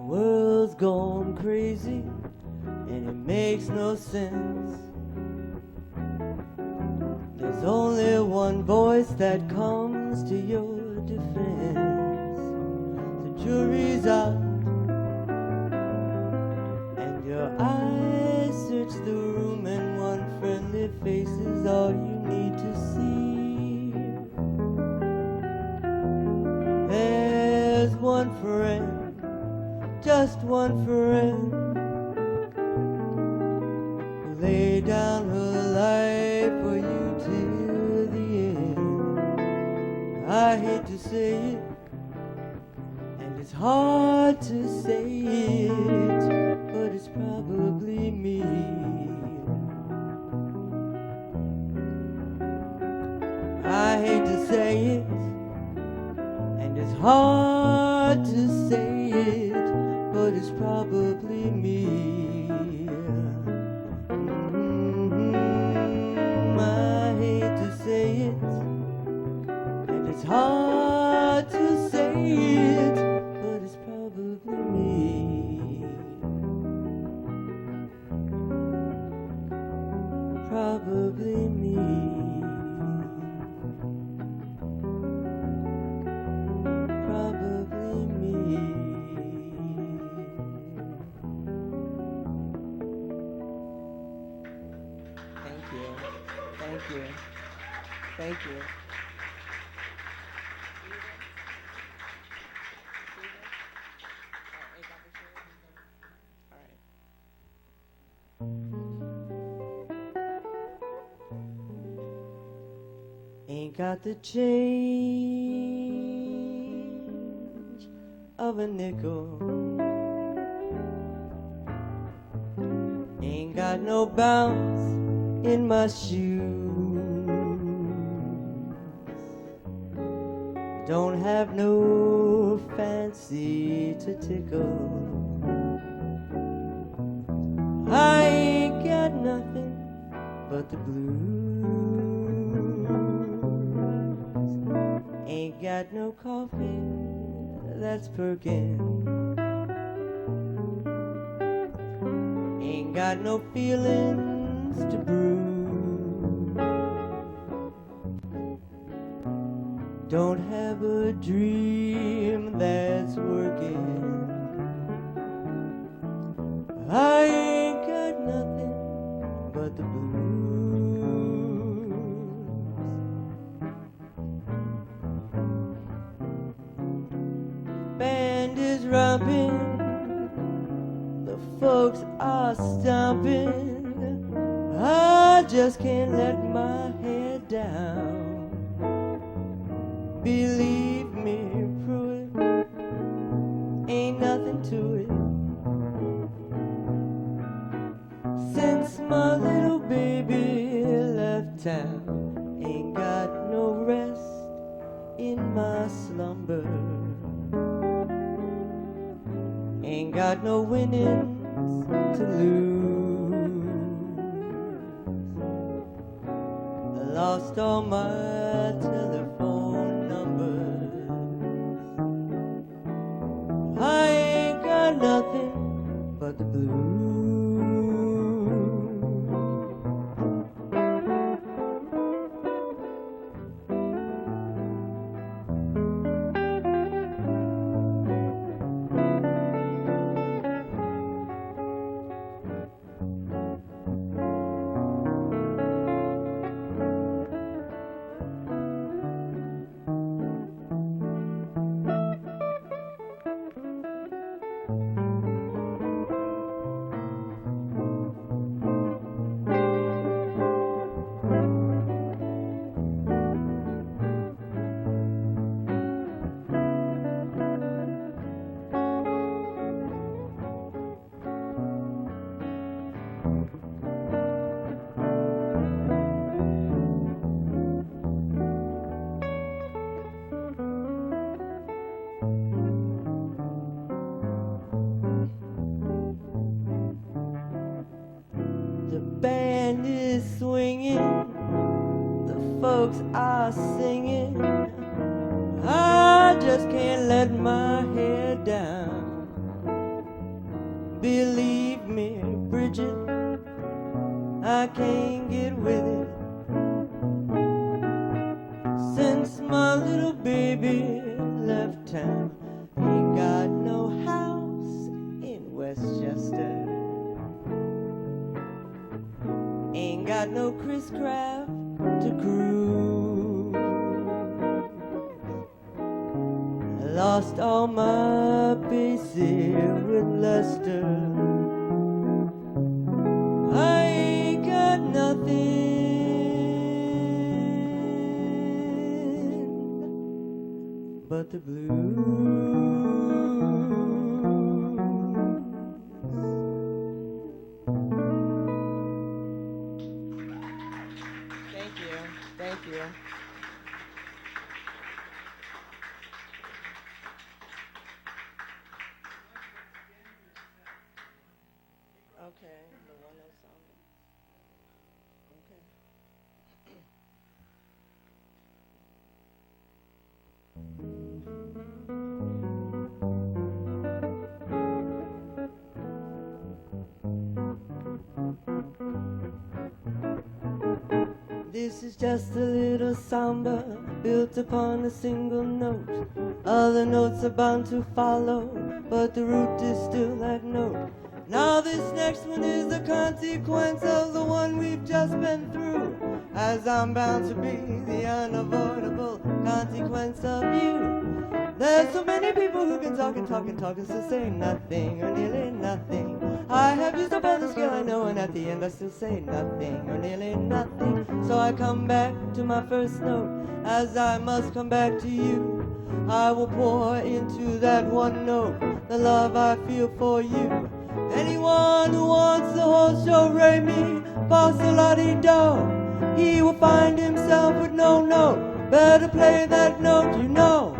World's gone crazy and it makes no sense. There's only one voice that comes to your defense. The jury's out and your eyes search the room, and one friendly face is all you need to see. There's one friend, just one friend, who lay down her life for you till the end. I hate to say it, and it's hard to say it, but it's probably me. I hate to say it, and it's hard to say it, but it's probably me. I hate to say it, and it's hard to say it, but it's probably me. Probably me. Probably me. Thank you. Thank you. Ain't got the change of a nickel. Ain't got no bounce in my shoes. Don't have no fancy to tickle. I ain't got nothing but the blues. Ain't got no coffee that's perking. Ain't got no feelings to brew. don't have a dream that's working. I ain't got nothing but the blues. Band is romping, the folks are stomping. I just can't let my head down. Believe me, Pruitt, ain't nothing to it. Since my little baby left town, ain't got no rest in my slumber. Ain't got no winnings to lose. I lost all my telephone numbers. I ain't got nothing but the blues. The band is swinging, the folks are singing. I just can't let my head down. Believe me, Bridget, I can't get with it. Since my little baby left town, ain't got no house in Westchester. Ain't got no Chris Craft to cruise. I lost all my bases with Lester. I ain't got nothing but the blues. Thank you. Okay, the one that's on. Okay. This is just a little samba built upon a single note. Other notes are bound to follow, but the root is still that note. Now this next one is the consequence of the one we've just been through, as I'm bound to be the unavoidable consequence of you. There's so many people who can talk and talk and talk and still say nothing or nearly nothing. I have used up all the skill I know, and at the end I still say nothing or nearly nothing. So I come back to my first note, as I must come back to you. I will pour into that one note the love I feel for you. Anyone who wants the whole show, Ray me, Bossa-la-dee-do. He will find himself with no note. Better play that note, you know.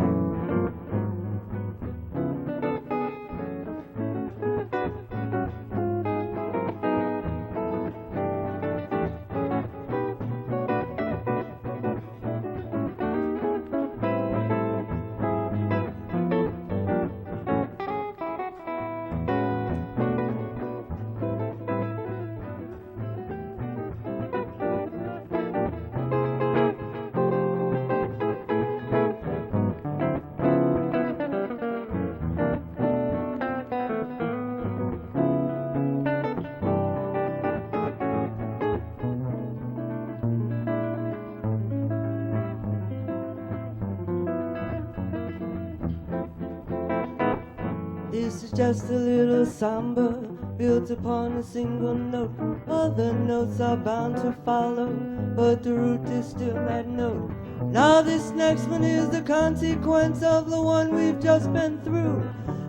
just a little samba built upon a single note. Other notes are bound to follow, but the root is still that note. Now this next one is the consequence of the one we've just been through,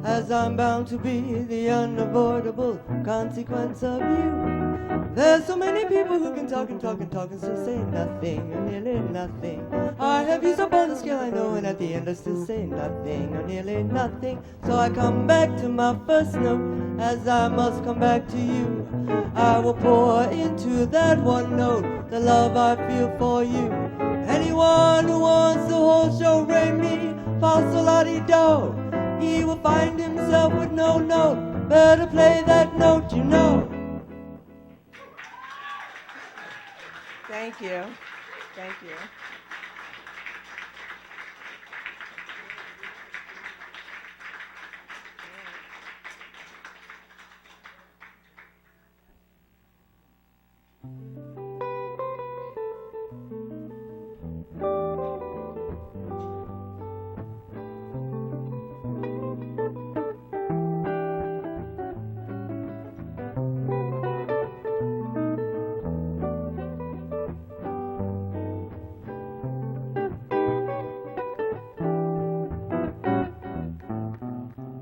as I'm bound to be the unavoidable consequence of you. There's so many people who can talk and talk and talk and still say nothing, or nearly nothing. I have used up all the skill I know, and at the end I still say nothing, or nearly nothing. So I come back to my first note, as I must come back to you. I will pour into that one note the love I feel for you. Anyone who wants the whole show, re mi, fa sol la ti do, he will find himself with no note. Better play that note, you know. Thank you. Thank you.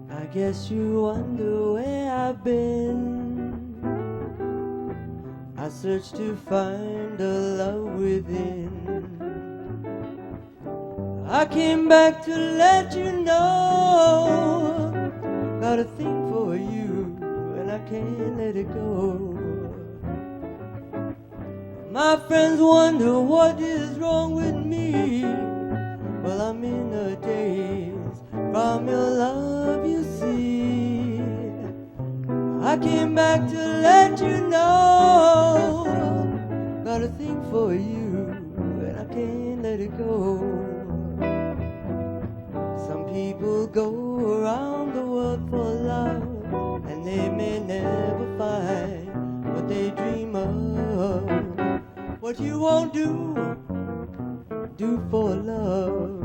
I guess you wonder where I've been. I searched to find a love within. I came back to let you know, got a thing for you and I can't let it go. My friends wonder what is wrong with me. Well, I'm in a daze from your love, you see. I came back to let you know, got a thing for you and I can't let it go. Some people go around the world for love, and they may never find what they dream of. What you won't do for love.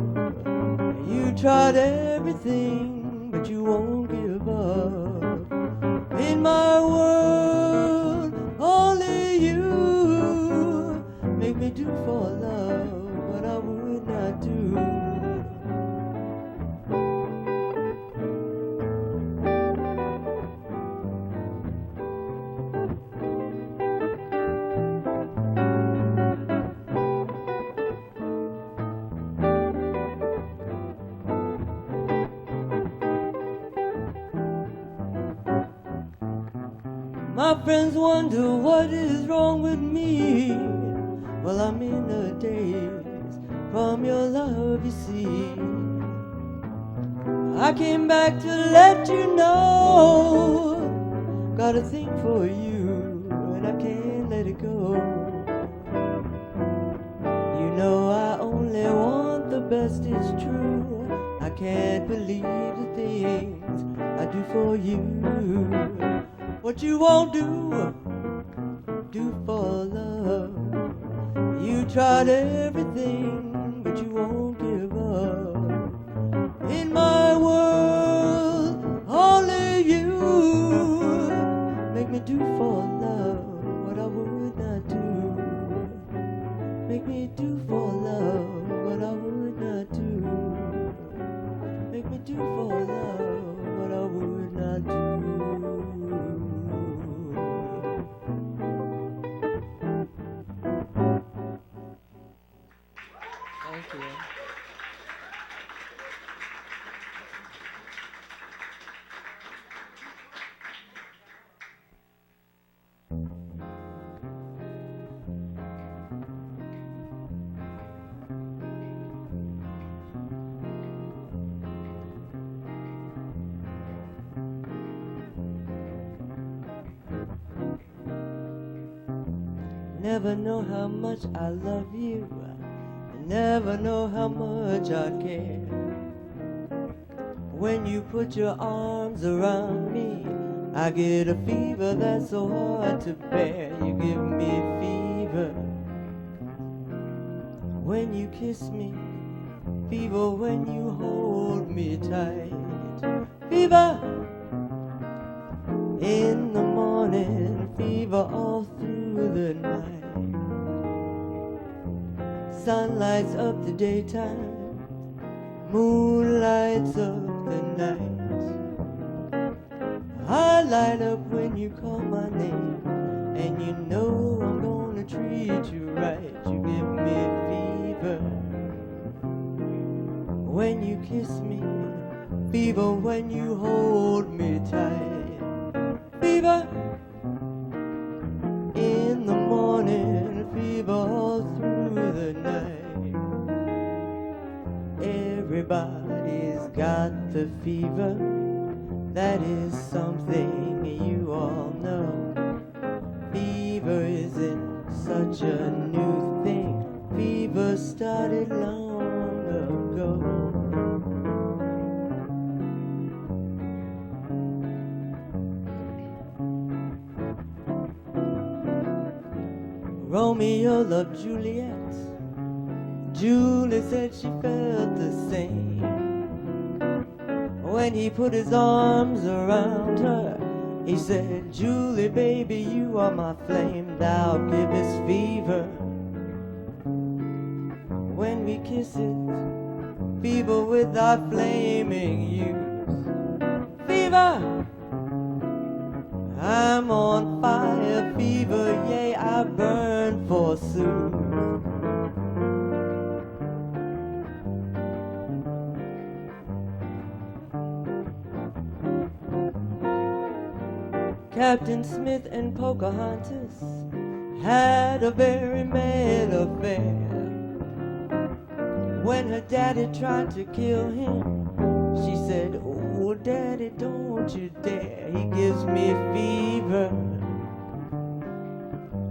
You tried everything, but you won't give up. In my world, only you make me do for love what I would not do. My friends wonder what is wrong with me. Well, I'm in a daze from your love, you see. I came back to let you know, got a thing for you and I can't let it go. You know I only want the best, it's true. I can't believe the things I do for you. What you won't do for love. You tried everything, but you won't give up. In my world, only you make me do for love what I would not do. Make me do for love what I would not do. Make me do for love what I would not do. Thank you. Never know how much I love you. Never know how much I care. When you put your arms around me, I get a fever that's so hard to bear. You give me fever when you kiss me, fever when you hold me tight. Fever In the morning, fever all through the night. Sun lights up the daytime, moon lights up the night. I light up when you call my name, and you know I'm gonna treat you right. You give me fever when you kiss me, fever when you hold me tight. Fever in the morning, fever all through the night. Everybody's got the fever, that is something you all know. Fever isn't such a new thing, fever started long ago. Romeo loved Juliet. Julie said she felt the same. When he put his arms around her, he said, Julie, baby, you are my flame, thou givest fever. When we kiss it, fever with our flaming youth. Fever! I'm on fire, fever, yea, I burn forsooth. Captain Smith and Pocahontas had a very mad affair. When her daddy tried to kill him, she said, oh, daddy, don't you dare. He gives me fever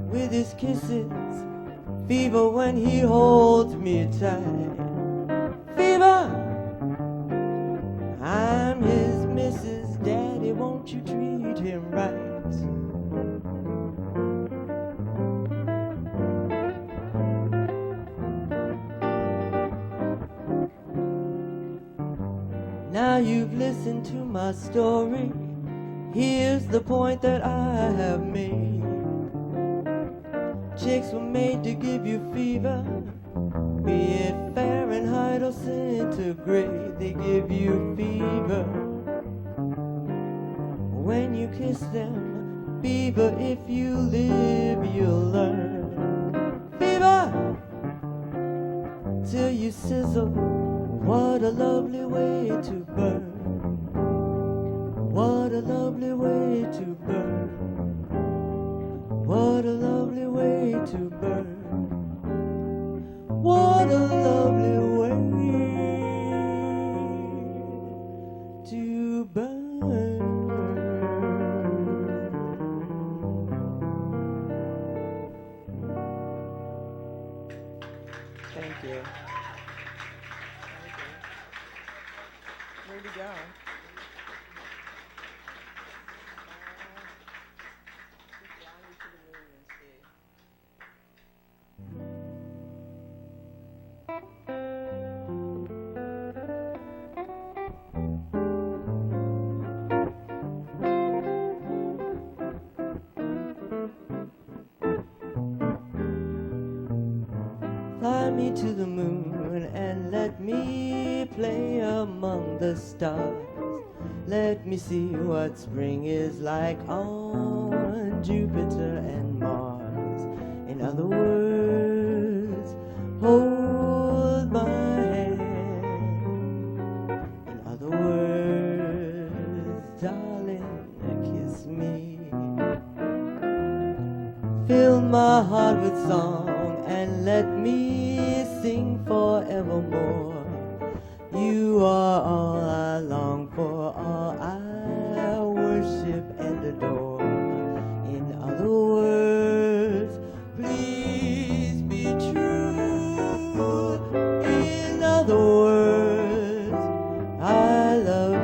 with his kisses, fever when he holds me tight. Fever! I'm his missus, daddy, won't you treat him right? Now you've listened to my story, here's the point that I have made. Chicks were made to give you fever, be it Fahrenheit or centigrade, they give you fever. When you kiss them, fever, if you live, you'll learn. Fever! Till you sizzle, what a lovely way to burn. What a lovely way to burn. What a lovely way to burn. What a lovely way to burn. Thank you. Where'd he go? Fly me to the moon and let me play among the stars. Let me see what spring is like on Jupiter and Mars. In other words, hold my hand. In other words, darling, kiss me. Fill my heart with song and let me sing forevermore. You are all I long for, all I worship and adore. In other words, please be true. In other words, I love you.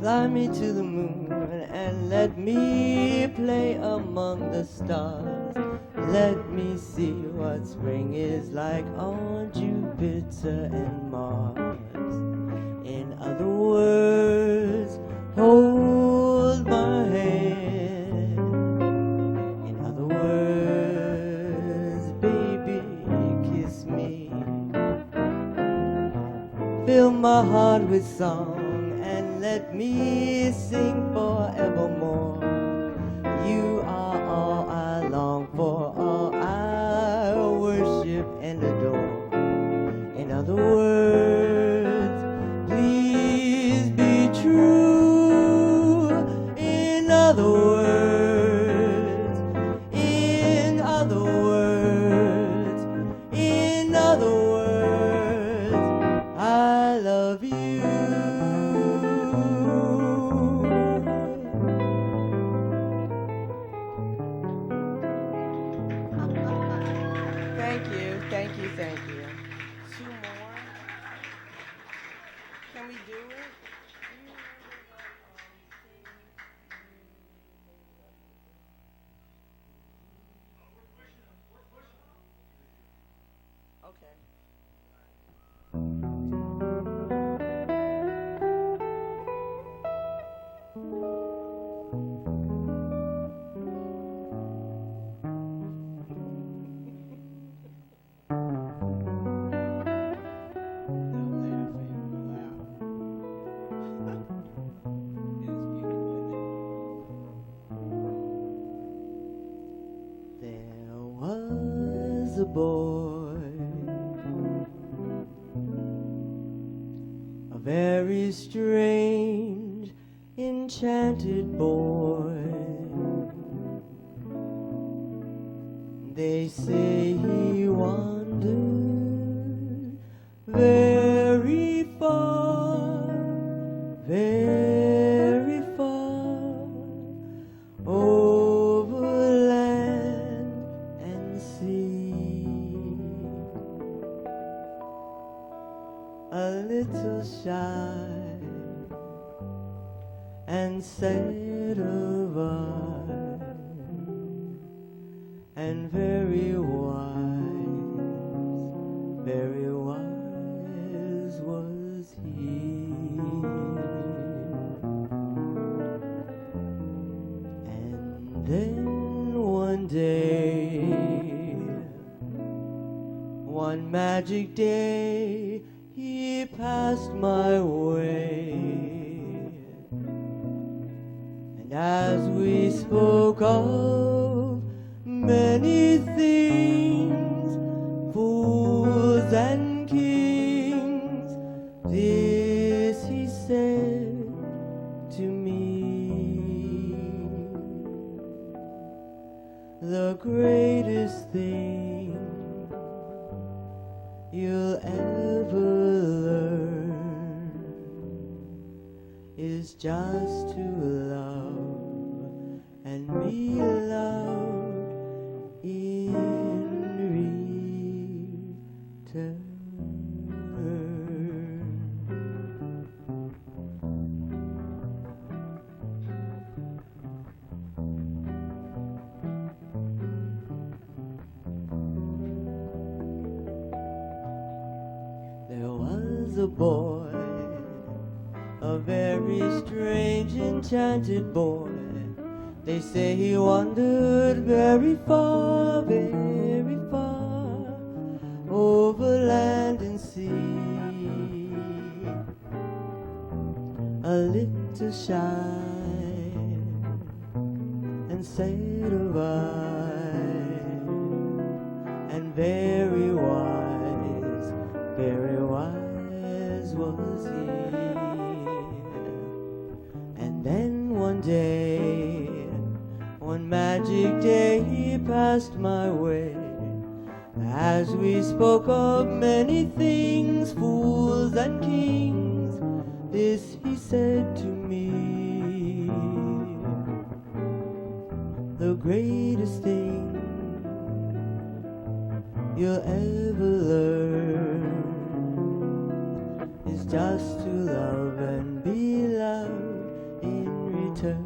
Fly me to the moon and let me play among the stars. Let me see what spring is like on Jupiter and Mars. In other words, hold my hand. In other words, baby, kiss me. Fill my heart with song and let me sing forevermore. You are all I long for, all I worship and adore. In other words, please be true. In other words, in other words, in other words, I love you. Thank you, thank you, thank you. Two more. Can we do it? Okay. There was a boy, a very strange, enchanted boy. They say he wandered very far, very far, over land and sea. A little shy and sad of eye, and very wise was he. And then one day, one magic day, he passed my way. And as we spoke of many things, fools and kings, this he said to me: the greatest thing you'll ever learn is just to love and be loved in return. There was a boy, a very strange, enchanted boy. They say he wandered very far, over land and sea. A little shy and sad of eye, and very wise was he. And then one day, one magic day, he passed my way. As we spoke of many things, fools and kings, this he said to me: the greatest thing you'll ever learn is just to love and be loved in return.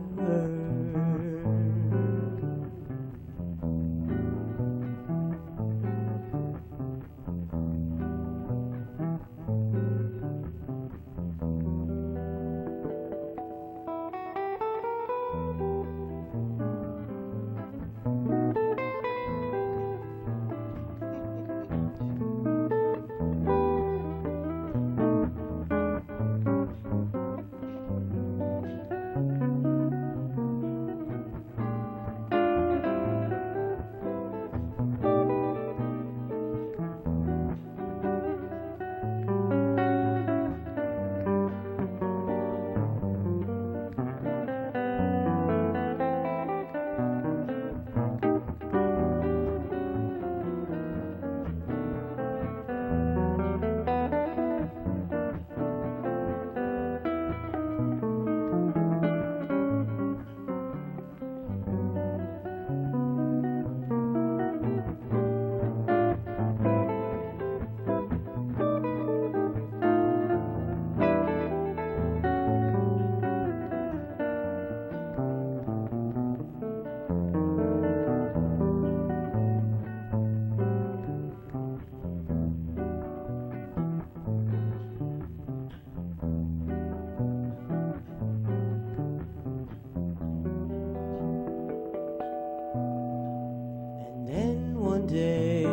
And then one day,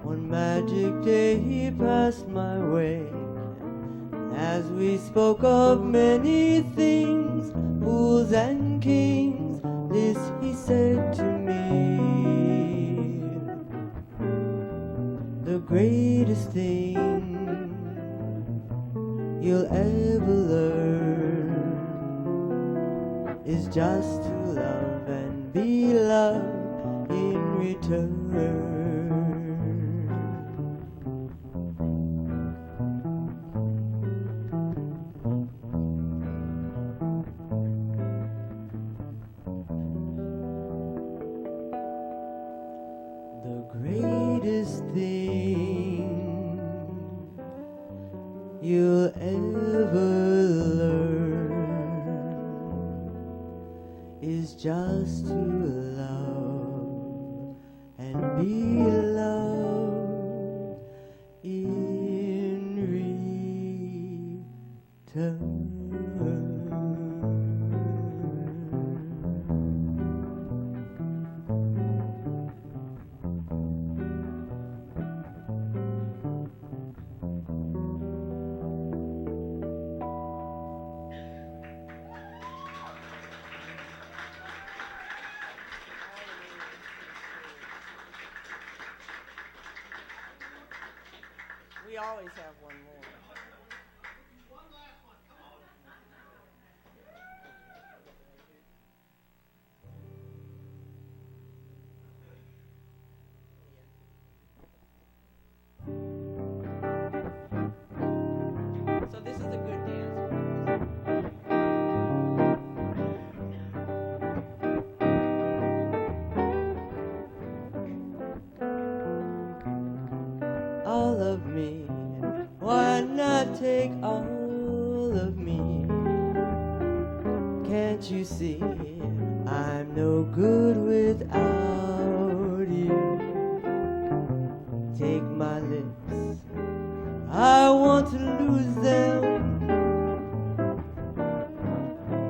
one magic day, he passed my way. As we spoke of many things, fools and kings, this he said to me: the greatest thing you'll ever learn is just to love and be loved in return. The greatest thing you'll ever learn is just to love and be loved in return. We always have one more. So this is a good dance. All of me, why not take all of me? Can't you see I'm no good without you? Take my lips, I want to lose them.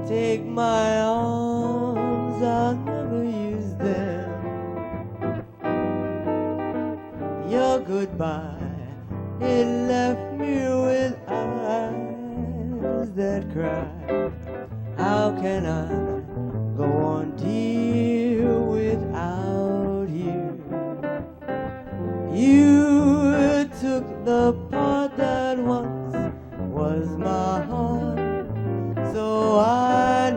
Take my arms, I'll never use them. Your goodbye, it left me with eyes that cry. How can I go on, dear, without you? You took the part that once was my heart. So why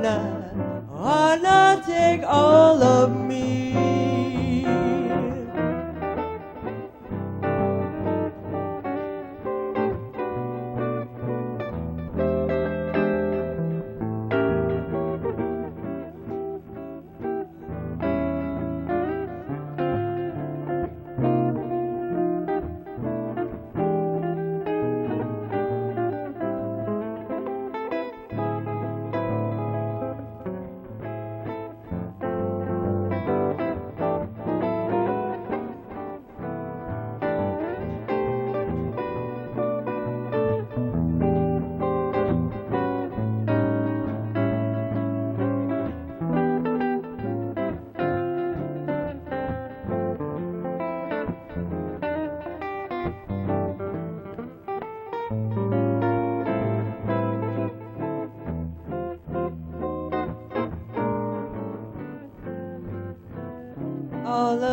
not take all of me?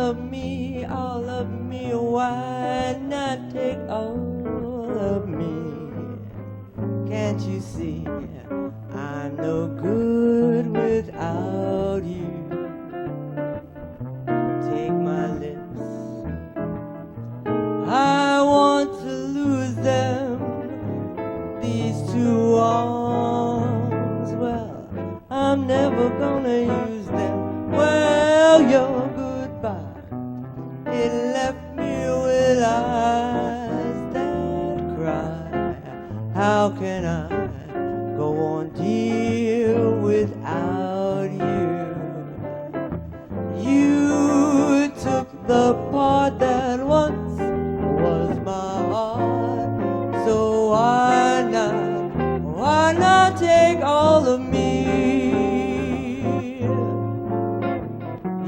of me, all of me. Why not take all of me? Can't you see I'm no good without you? Take my lips, I want to lose them. These two arms, well, I'm never gonna use them. Well, your goodbye, it left me with eyes that cry. How can I go on, dear, without you? You took the part that once was my heart, so why not take all of me?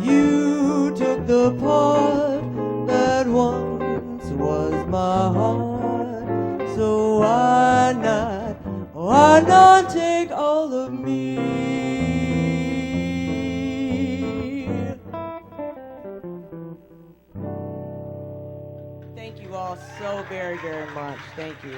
You took the part that once was my heart, so why not take all of me? Thank you all so very, very much. Thank you.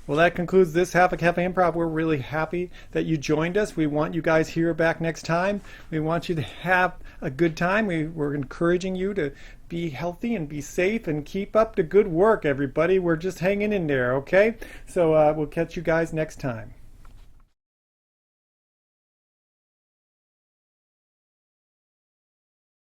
Well, that concludes this Half a Cafe Improv. We're really happy that you joined us. We want you guys here back next time. We want you to have a good time. We're encouraging you to be healthy and be safe and keep up the good work, everybody. We're just hanging in there, okay? So we'll catch you guys next time.